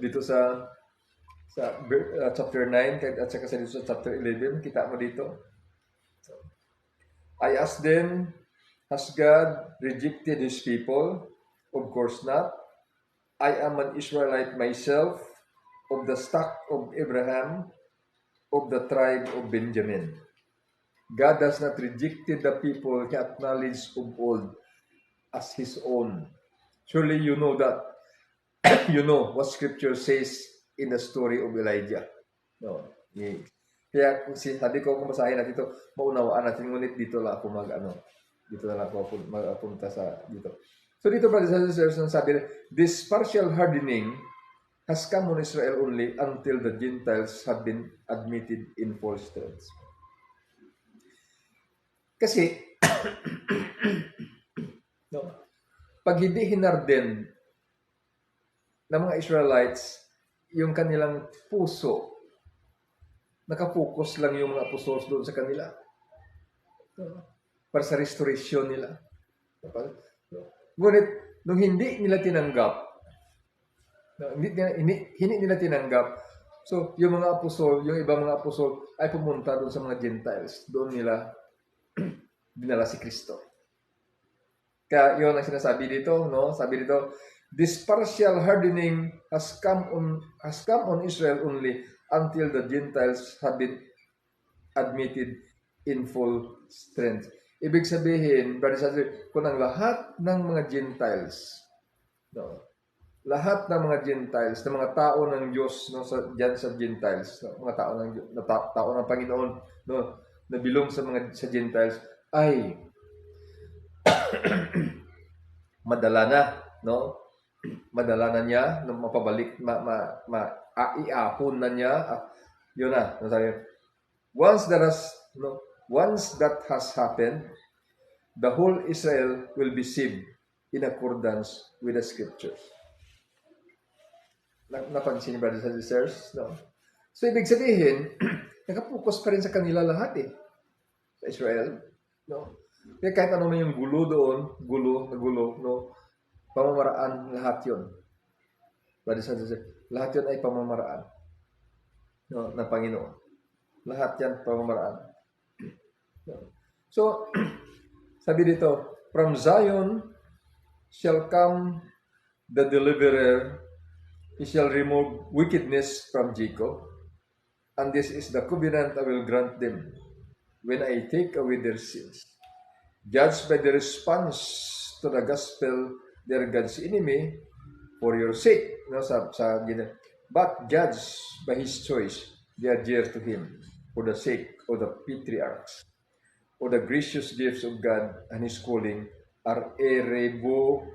dito sa chapter 9 at saka dito sa chapter 11, kita mo dito. I asked them, has God rejected His people? Of course not. I am an Israelite myself, of the stock of Abraham, of the tribe of Benjamin. God has not rejected the people He acknowledged of old as His own. Surely you know that. You know what Scripture says in the story of Elijah. No. Yeah. Kaya sabi ko kung basahin natin ito, maunawaan natin, ngunit dito lang ako dito na lang ako magpunta sa dito. So dito, brothers and sisters, sabi, this partial hardening has come on Israel only until the Gentiles have been admitted in full strength. Kasi, no, pag hindi hinarden ng mga Israelites, yung kanilang puso, nakapokus lang yung mga apostles doon sa kanila. Para sa restoration nila. Ngunit, nung hindi nila tinanggap, hindi nila tinanggap, so yung mga apostol, yung ibang mga apostol ay pumunta doon sa mga Gentiles. Doon nila dinala si Kristo. Kaya yun ang sinasabi dito, no? Sabi dito, this partial hardening has come on Israel only until the Gentiles have been admitted in full strength. Ibig sabihin, brothers and sisters, kung ang lahat ng mga Gentiles, no, lahat ng mga Gentiles, ng mga tao ng Diyos, no, diyan sa Gentiles, no, mga tao ng Panginoon, no, na bilong sa Gentiles, ay madala na, no? Madala na niya, no, mapabalik, iahon na niya, yun na, sabi, once that has happened, the whole Israel will be saved in accordance with the Scriptures. Napansin niyo, brothers and sisters? No? So, ibig sabihin, nakapokus pa rin sa kanila lahat eh. Sa Israel. No? Kaya kahit ano man yung gulo doon, gulo, no? Pamamaraan, lahat yun. Brothers and sisters, lahat yun ay pamamaraan, no, ng Panginoon. Lahat yan pamamaraan. No? So, sabi dito, from Zion shall come the deliverer. He shall remove wickedness from Jacob. And this is the covenant I will grant them when I take away their sins. Judged by the response to the gospel, they are God's enemy for your sake. No, but judged by His choice, they are dear to Him for the sake of the patriarchs. For the gracious gifts of God and His calling are irrevocable.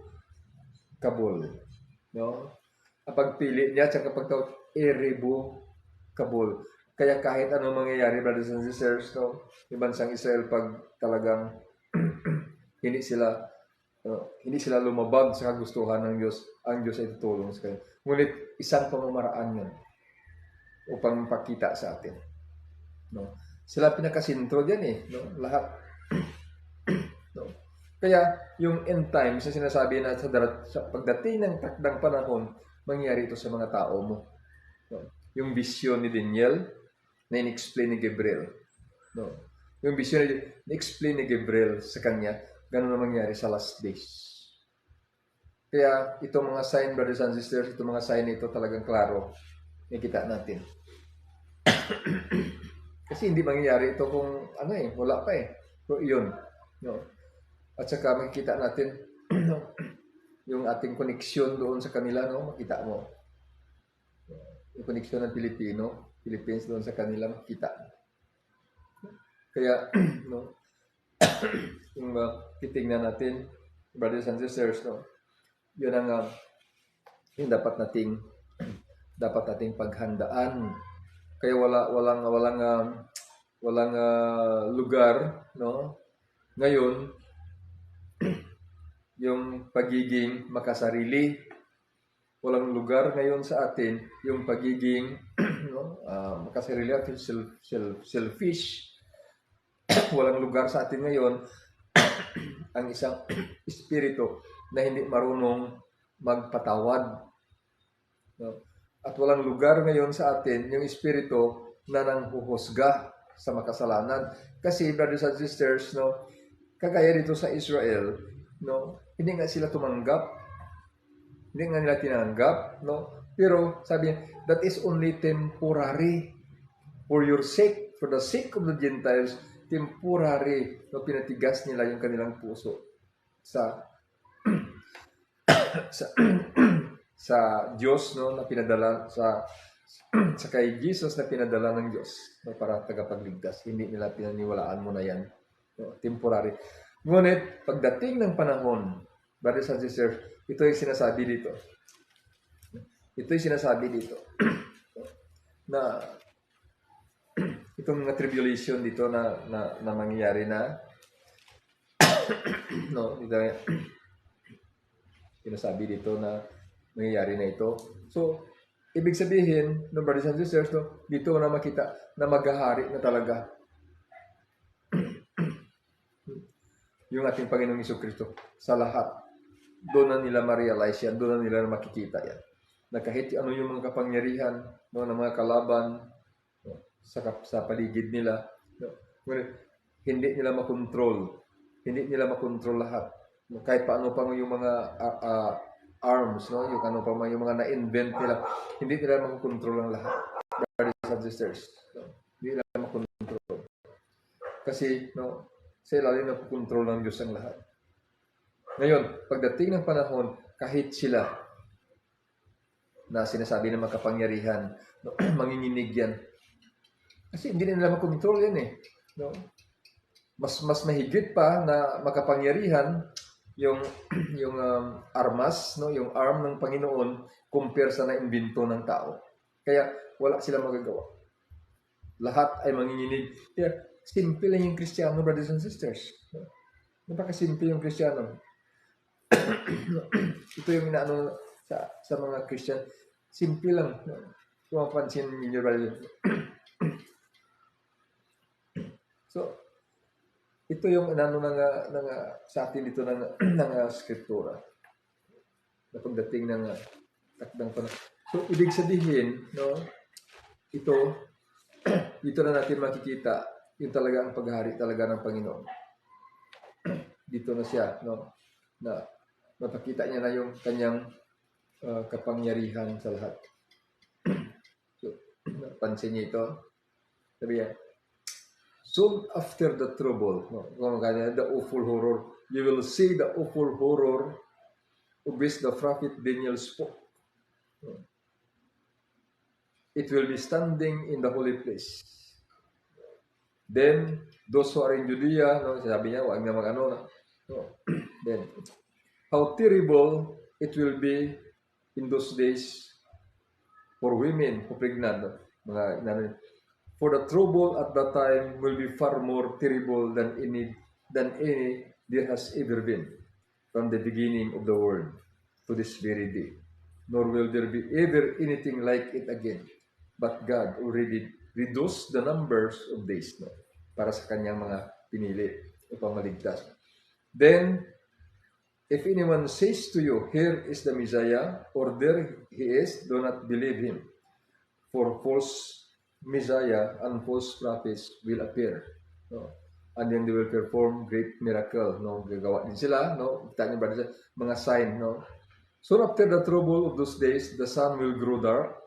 No? Ang pagpili niya at pagtawag, irrevocable. Kaya kahit anong mangyayari, brothers and sisters, no, yung bansang Israel, pag talagang hindi sila lumabag sa kagustuhan ng Diyos, ang Diyos ay tutulong sa kanila. Ngunit isang pamamaraan yun upang pakita sa atin. No? Sila pinakasintro dyan eh. No? Lahat. No? Kaya yung end times na sinasabi na sa pagdating ng takdang panahon, mangyari ito sa mga tao mo. No? Yung vision ni Daniel na in-explain ni Gabriel. No? Yung vision na in-explain ni Gabriel sa kanya, ganun na mangyari sa last days. Kaya itong mga sign, brothers and sisters, itong mga sign ito talagang klaro. Nakita natin. Kasi hindi mangyayari ito kung wala pa eh. So, yun. No? At saka makikita natin yung ating koneksyon doon sa kanila, no? Makita mo. Yung koneksyon ng Philippines doon sa kanila, makikita. Kaya, no? Yung titingnan natin, brothers and sisters, no? Yun ang yung dapat nating paghandaan. Kaya walang lugar, no? Ngayon, yung pagiging makasarili, walang lugar ngayon sa atin yung pagiging no, makasarili at selfish. Walang lugar sa atin ngayon ang isang espiritu na hindi marunong magpatawad. No? At walang lugar ngayon sa atin yung espiritu na nanghuhusga sa makasalanan. Kasi brothers and sisters, no, kagaya dito sa Israel, no, hindi nga sila tumanggap. Hindi nga nila tinanggap, no? Pero sabi niya, that is only temporary. For your sake, for the sake of the Gentiles, temporary, no, pinatigas nila yung kanilang puso sa sa Diyos, no, na pinadala sa kay Jesus na pinadala ng Diyos, no, para tagapagligtas. Hindi nila pinaniwalaan mo na yan, no, temporary. Ngunit pagdating ng panahon, brothers and sisters, ito yung sinasabi dito. Ito yung sinasabi dito na itong tribulation dito na mangyayari na no, dito sinasabi dito na mangyayari na ito. So, ibig sabihin, no, brothers and sisters, no, dito na makita na maghahari na talaga yung ating Panginoong Jesucristo sa lahat. Doon na nila ma-realize yan, doon na nila makikita yan. Na kahit ano yung mga kapangyarihan, no, ng mga kalaban, no, sa paligid nila, no, hindi nila makontrol. Hindi nila makontrol lahat. No, kahit paano pa yung mga arms, no, yung ano pa yung mga na-invent nila, hindi nila makontrol ang lahat. Brothers and sisters, no, hindi nila makontrol. Kasi, no, sa ilalim na kontrol ng Diyos ang lahat. Ngayon, pagdating ng panahon, kahit sila na sinasabi ng makapangyarihan, no, manginginig yan. Kasi hindi nila makontrol yan eh. No? Mas mahigit pa na makapangyarihan yung armas, no, yung arm ng Panginoon compare sa na-imbento ng tao. Kaya wala silang magagawa. Lahat ay manginginig. Kaya simple lang yung Kristiyano, brothers and sisters. Napaka-simple yung Kristiyano. Ito yung inaano sa mga Christian. Simple lang. Kung mapansin ninyo, brother. So, ito yung inaano sa atin dito ng Skriptura. Na pagdating ng takdang panahon. So, ibig sabihin, no, dito na natin makikita yung talaga ang paghari talaga ng Panginoon. Dito na siya, no, na mapakita niya na yung kanyang kapangyarihan sa lahat. So, pansin niyo ito. Sabi niya, soon after the trouble, no, the awful horror, you will see the awful horror of which the prophet Daniel spoke. It will be standing in the holy place. Then, those who are in Judea, no, sabi niya, huwag na mag-ano. No. Then, how terrible it will be in those days for women who pregnant. For the trouble at that time will be far more terrible than any there has ever been from the beginning of the world to this very day. Nor will there be ever anything like it again. But God already reduced the numbers of days, no, para sa kanyang mga pinili upang maligtas. Then, if anyone says to you, here is the Messiah, or there he is, do not believe him. For false Messiah and false prophets will appear. No? And then they will perform great miracle. No? Gagawa din sila. No? Kita niyo ba mga sign. No? So after the trouble of those days, the sun will grow dark,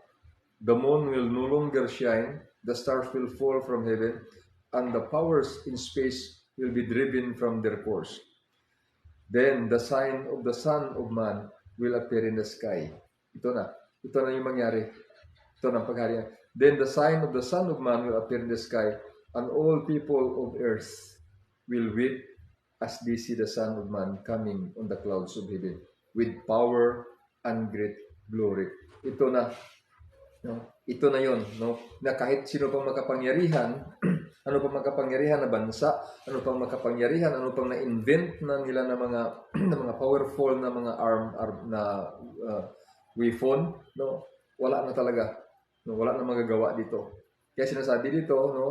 the moon will no longer shine, the stars will fall from heaven, and the powers in space will be driven from their course. Then the sign of the Son of Man will appear in the sky. Ito na yung mangyari. Ito na pagharian. Then the sign of the Son of Man will appear in the sky, and all people of earth will weep as they see the Son of Man coming on the clouds of heaven with power and great glory. Ito na, no? Ito na yon, no? Na kahit sino pang makapangyarihan, ano pang makapangyarihan na bansa, ano pang makapangyarihan, ano pang na-invent na nila na mga na mga powerful na mga arm na weapon, no? Wala na talaga. No, wala na magagawa dito. Kaya sinasabi dito, no?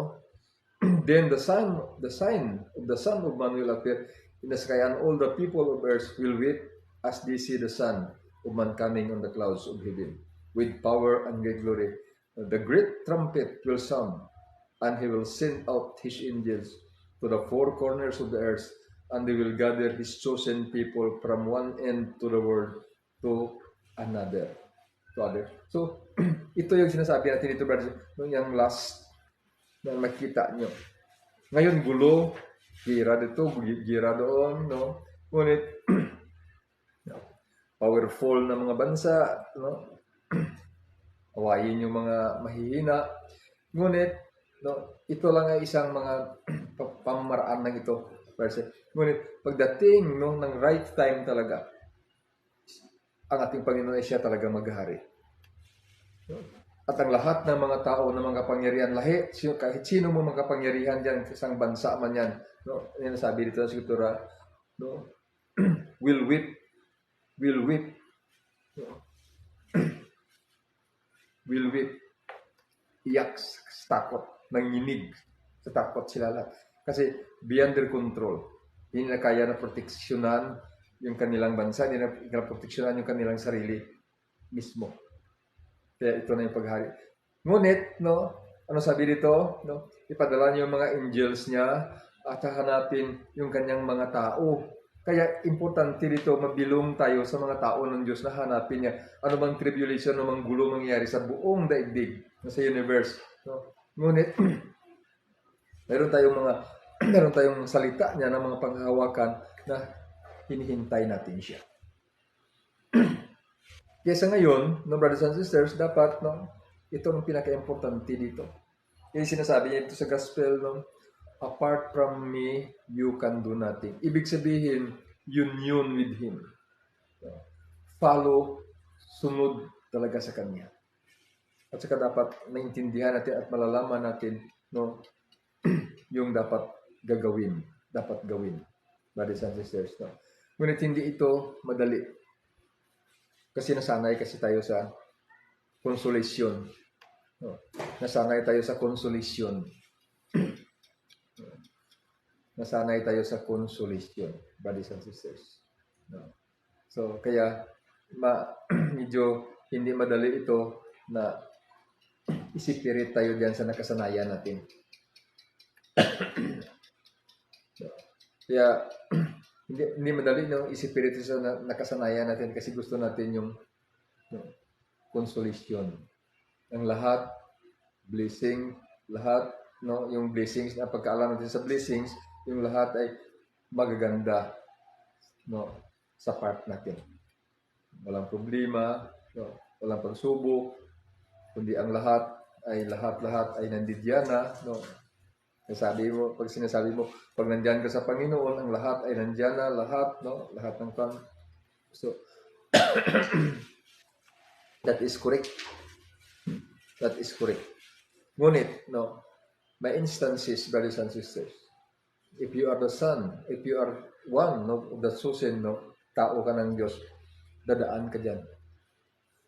Then the sign of the Son of Man will appear in the sky, and all the people of earth will weep as they see the Son of Man coming on the clouds of heaven with power and great glory. The great trumpet will sound, and he will send out his angels to the four corners of the earth, and they will gather his chosen people from one end to the world to another. So, ito yung sinasabi natin dito, brothers, yung last na makita nyo. Ngayon, gulo, gira dito, gira doon, no? Ngunit, powerful na mga bansa, no? Awayin yung mga mahihina. Ngunit, no, ito lang ay isang mga pamamaraan ng ito. Ngunit, pagdating no, ng right time talaga, ang ating Panginoon ay siya talaga maghari. At ang lahat ng mga tao na mga kapangyarihan, kahit sino mo mga kapangyarihan dyan, isang bansa man yan, no, yan sabi dito sa Scriptura, no, will weep, no, will weep, iyak sa takot, nanginig sa takot sila lahat. Kasi beyond their control, hindi na kaya na proteksyonan yung kanilang bansa, hindi na proteksyonan yung kanilang sarili mismo. Kaya ito na yung paghari. Ngunit, no, ano sabi dito? No, ipadala niyo yung mga angels niya at hahanapin yung kanyang mga tao. Kaya importante dito, mabilong tayo sa mga tao ng Diyos na hanapin niya. Ano bang tribulation, ano bang gulo mangyayari sa buong daigdig, sa universe. No? Ngunit, meron tayong salita niya ng mga panghahawakan na hinihintay natin siya. Kaya sa ngayon, no, brothers and sisters, dapat, no, ito ang pinaka-importante dito. Yung sinasabi niya ito sa gospel, no, apart from me, you can do nothing. Ibig sabihin, union with Him. Follow, sunod talaga sa Kanya. At saka dapat maintindihan natin at malalaman natin, no, yung dapat gawin. Brothers and sisters. No? Ngunit hindi ito madali. Kasi nasanay kasi tayo sa consolation. No? Nasanay tayo sa consolation. Brothers and sisters. No? So, kaya medyo hindi madali ito na isipirit tayo diyan sa nakasanayan natin. Kaya, hindi madali no, isipirit sa nakasanayan natin kasi gusto natin yung consolation. Ang lahat, blessing, lahat, no, yung blessings, na pagkaalam natin sa blessings, yung lahat ay magaganda, no, sa part natin. Walang problema, no, walang pagsubok, kundi ang lahat ay nandiyan na, no. Sabi mo, pag sinasabi mo, pag nandiyan ka sa Panginoon, ang lahat ay nandiyan na, lahat, no, lahat ng so that is correct. Ngunit, no, may instances, brothers and sisters, if you are the son, if you are one, no, of the chosen, no, tao ka ng Diyos, dadaan ka dyan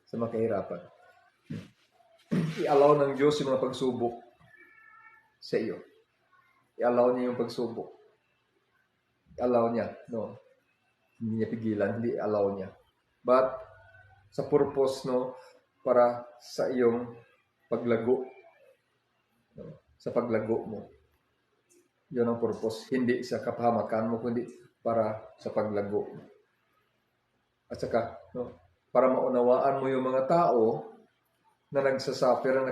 sa makahirapan. I-allow ng Diyos yung mga pagsubok sa iyo. I-allow niya yung pagsubok. I-allow niya, no. Hindi niya pigilan, hindi allow niya. But, sa purpose, no, para sa iyong paglago, no, sa paglago mo. Yun ang purpose. Hindi sa kapahamakan mo, kundi para sa paglago mo. At saka, no, para maunawaan mo yung mga tao na nagsasuffer, na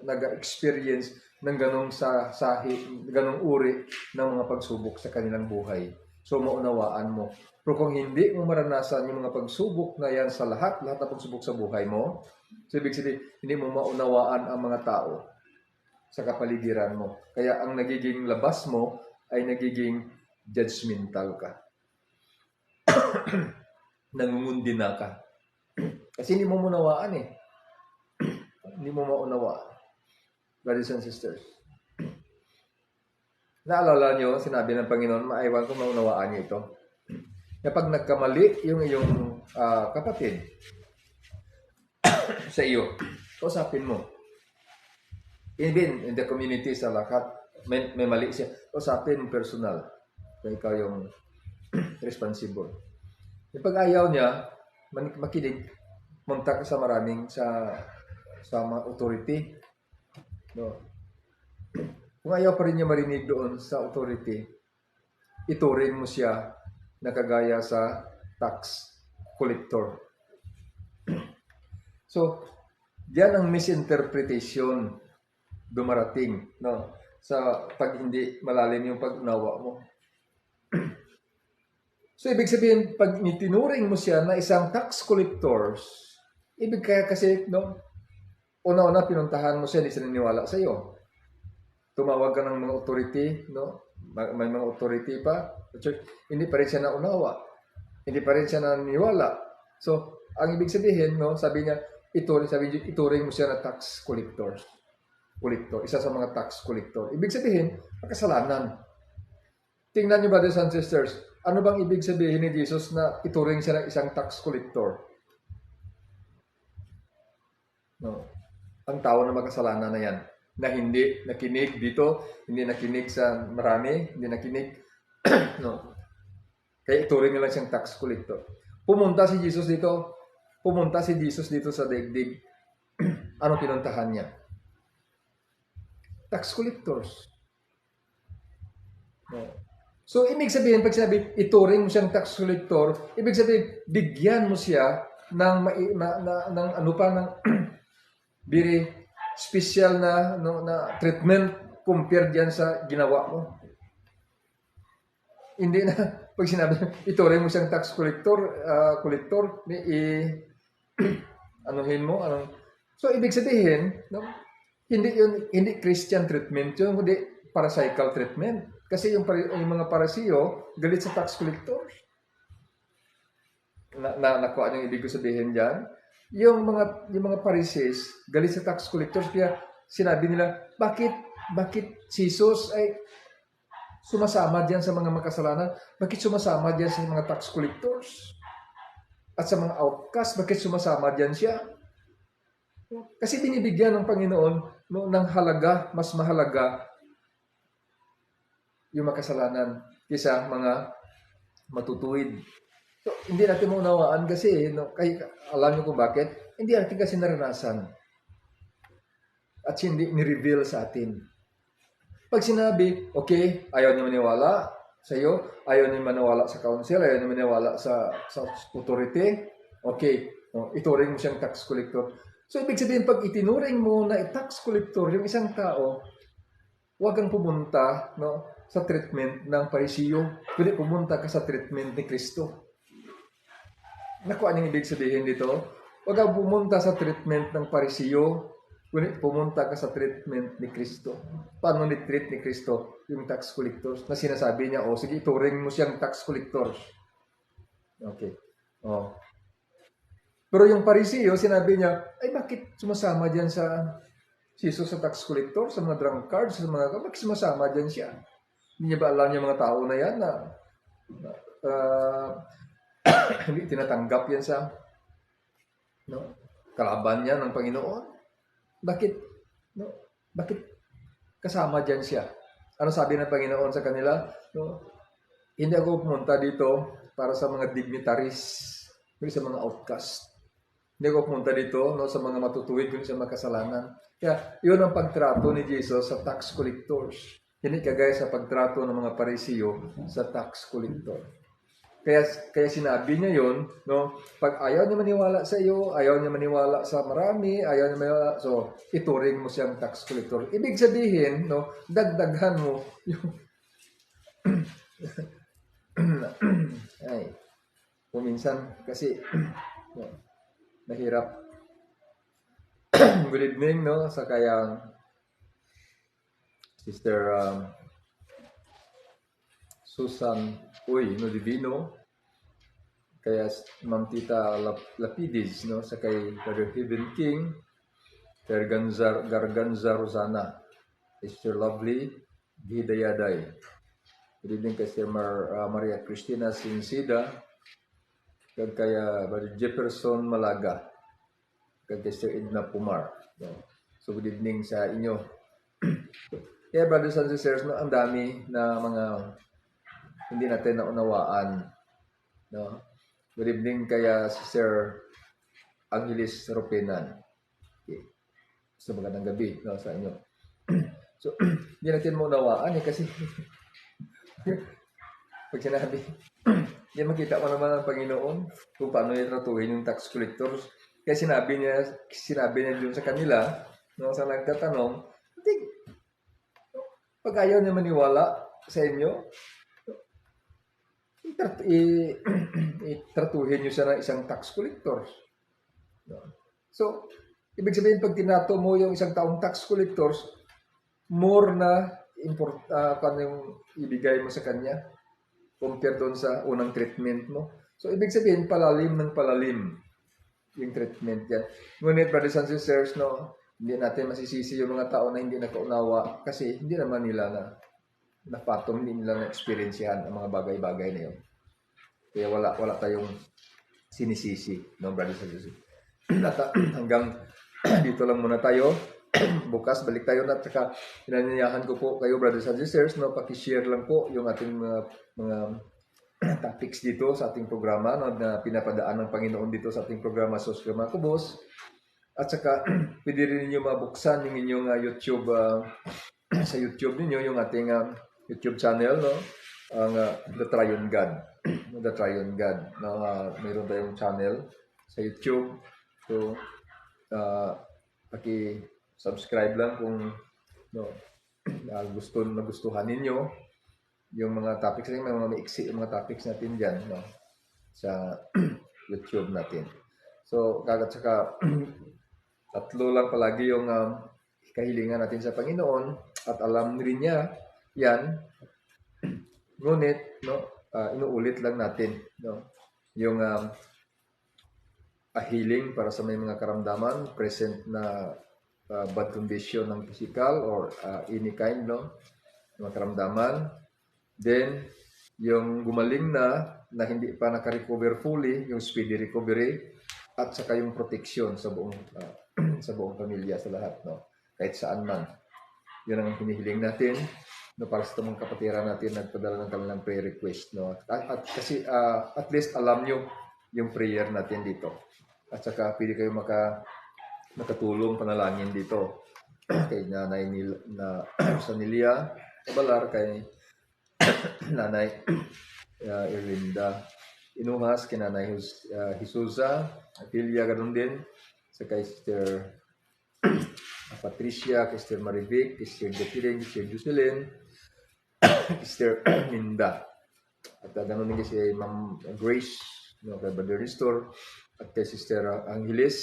nag-experience ng ganong uri ng mga pagsubok sa kanilang buhay. So, maunawaan mo. Pero kung hindi mo maranasan yung mga pagsubok na yan sa lahat ng pagsubok sa buhay mo, so ibig sabihin, hindi mo maunawaan ang mga tao sa kapaligiran mo. Kaya ang nagiging labas mo ay nagiging judgmental ka. Nangungundi na ka. Kasi hindi mo munawaan eh. Hindi mo maunawaan. Brothers and sisters. Naalala nyo, sinabi ng Panginoon, maaywan ko maunawaan nyo ito. Kapag nagkamali yung iyong kapatid sa iyo, kausapin mo. Even in the community sa lahat, may mali siya. Kausapin mo personal. Kaya ikaw yung responsible. Pag ayaw niya, makinig, munta ka sa maraming sa mga authority. No? Kung ayaw pa rin niya marinig doon sa authority, ituring mo siya na kagaya sa tax collector. So, diyan ang misinterpretation dumarating, no? Sa pag hindi malalim yung pag-unawa mo. So, ibig sabihin, pag itinuring mo siya na isang tax collector, ibig kaya kasi, no? Una-una, pinuntahan mo siya, hindi siya naniwala sa iyo. Tumawag ka ng mga authority, no? May mga authority pa. Hindi pa rin siya naunawa. Hindi pa rin siya naniniwala. So, ang ibig sabihin, no? Sabi niya, ituring mo siya na tax collector. Isa sa mga tax collector. Ibig sabihin, makasalanan. Tingnan niyo, brothers and sisters, ano bang ibig sabihin ni Jesus na ituring siya ng isang tax collector? No. Ang tao na makasalanan na yan, na hindi nakinig dito, hindi nakinig sa marami, hindi nakinig, no. Kaya ituring nila siyang tax collector. Pumunta si Jesus dito sa daigdig. Ano pinuntahan niya? Tax collectors. No. So, ibig sabihin, pag sinabi, ituring mo siyang tax collector, ibig sabihin, bigyan mo siya ng very special na treatment compared diyan sa ginawa mo. Hindi na, pag sinabi, ituring mo siyang tax collector, anuhin mo, So, ibig sabihin, no, hindi Christian treatment yun, hindi parasaical treatment. Kasi yung mga parasiyo, galit sa tax collectors. Nakuha yung ibig ko sabihin dyan. Yung mga Pharisees, galit sa tax collectors, kaya sinabi nila, bakit Jesus ay sumasama diyan sa mga makasalanan? Bakit sumasama diyan sa mga tax collectors? At sa mga outcasts, bakit sumasama diyan siya? Kasi binibigyan ng Panginoon ng halaga, mas mahalaga yung makasalanan kaysa mga matutuwid. So, hindi natin maunawaan kasi, alam niyo kung bakit? Hindi natin kasi naranasan. At hindi ni-reveal sa atin. Pag sinabi, okay, ayaw niyo maniwala sa iyo, ayaw niyo maniwala sa council, ayaw niyo maniwala sa authority, okay, ituring mo siyang tax collector. So, ibig sabihin, pag itinuring mo na tax collector, yung isang tao, huwag kang pumunta sa treatment ng Parisiyo, kundi pumunta ka sa treatment ni Kristo. Nakuha niyong ibig sabihin dito? Huwag kang pumunta sa treatment ng Parisiyo, kundi pumunta ka sa treatment ni Kristo. Paano ni-treat ni Kristo yung tax collectors? Na sinasabi niya, sige, ituring mo siyang tax collectors. Okay. Pero yung Parisiyo, sinabi niya, ay bakit sumasama diyan sa Jesus sa tax collector, sa mga drunkards, sa mga bakit sumasama diyan siya? Hindi niya ba alam yung mga tao na yan na hindi tinatanggap yan sa kalaban niya ng Panginoon? Bakit kasama diyan siya? Ano sabi ng Panginoon sa kanila? Hindi ako pumunta dito para sa mga dignitaries, kundi sa mga outcast. Hindi ako pumunta dito sa mga matutuwid, kundi sa mga kasalanan. Kaya yun ang pagtrato ni Jesus sa tax collectors. Hindi kagaya sa pagtrato ng mga Parisiyo sa tax collector. Kaya sinabi niya yun, pag ayaw niya maniwala sa iyo, ayaw niya maniwala sa marami, ayaw niya maniwala, so ituring mo siyang tax collector. Ibig sabihin, dagdagan mo yung ay, kuminsan kasi nahirap. Good evening, sa kayang Sister Susan Uy no Divino, kaya Ma'am Tita Lapidis, no, sa kay Brother Heaven King, kay Garganza Rosana, Sister Lovely Hidayaday. Good evening kay Sister Maria Cristina Sincida, kag kaya Brother Jefferson Malaga, kag kay Sister Edna Pumar. No? So good evening sa inyo. Kaya brothers and sisters, no, ang dami na mga hindi natin naunawaan. No? Good evening kaya Sister Angelis Ropenan. Okay. So magandang gabi, no, sa inyo. So hindi natin maunawaan kasi pag sinabi, hindi makita ko naman ang Panginoon kung paano niya tratuhin yung tax collectors. Kaya sinabi niya doon sa kanila, no, sa nagtatanong, pag ayaw niya maniwala sa inyo, itratuhin niyo siya ng isang tax collectors. No? So, ibig sabihin, pag tinato mo yung isang taong tax collectors, more na kung yung ibigay mo sa kanya compare doon sa unang treatment mo. So, ibig sabihin, palalim ng palalim yung treatment yan. Ngunit, brothers and sisters, no, hindi natin masisisi yung mga tao na hindi nakaunawa kasi hindi naman nila napatong, hindi nila na-experience yan ang mga bagay-bagay na yun. Kaya wala tayong sinisisi, no, brothers and sisters. Hanggang dito lang muna tayo. Bukas, balik tayo na. Tsaka, inanyayahan ko po kayo, brothers and sisters, no, pakishare lang po yung ating mga topics dito sa ating programa, no, na pinapadaan ng Panginoon dito sa ating programa sa Mga Kubos. At saka, pwede rin ninyo mabuksan yung inyong YouTube, sa YouTube ninyo, yung ating YouTube channel, no, ang The Triune God. The Triune God. No, mayroon tayong channel sa YouTube. So, paki-subscribe lang kung no, nagustuhan ninyo yung mga topics, yung mga maiksi yung mga topics natin dyan, no, sa YouTube natin. So, saka tatlo lang palagi yung kahilingan natin sa Panginoon at alam rin niya yan. Ngunit, no, inuulit lang natin, no, yung healing para sa may mga karamdaman, present na bad condition ng physical or any kind, no, mga karamdaman. Then, yung gumaling na hindi pa naka-recover fully, yung speedy recovery, at saka yung protection sa buong sa buong pamilya, sa lahat, no, kahit saan man. Yun ang hinihiling natin, no, para sa mga kapatiran natin nagpadala ng kanilang prayer request, no. At kasi at least alam nyo yung prayer natin dito. At saka pwede kayo makatulong panalangin dito kay Nanay Sanilia Kabalar, kay Nanay Erlinda Inuhas, kay Nanay Hisusa Apilia, ganun din sa kay Sister Patricia, kay Sister Marivic, kay Sister Jacqueline, kay Sister Jocelyn, kay Sister Minda, at ganun din si Ma'am Grace, no, kay Brother Ristor, at kay Sister Angeles,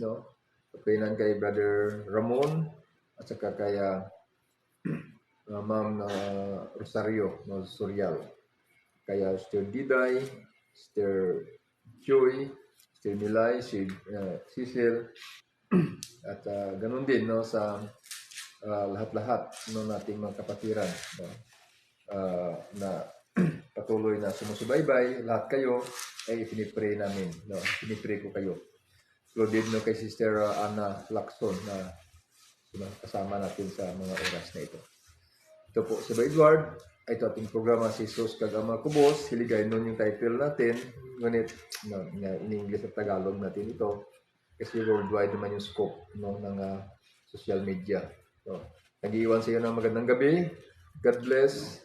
no, kapinan kay Brother Ramon, at saka kay Ma'am Rosario, no, Sorial, kaya Sister Diday, Sister Joy, Sister Milay, Cecil, at ganun din, no, sa lahat-lahat ng nating mga kapatiran, no, na patuloy na sumusubaybay, lahat kayo ay pinipray namin, no, pinipray ko kayo. Included, no, kay Sister Ana Lacson na kasama natin sa mga oras na ito. Ito po si Edward. Ito ating programa si Jesus kag Mga Kubos. Hiligay nun yung title natin. Ngunit, no, in English at Tagalog natin ito. Kasi worldwide naman yung scope, no, ng social media. So, nag-iwan sa iyo ng magandang gabi. God bless.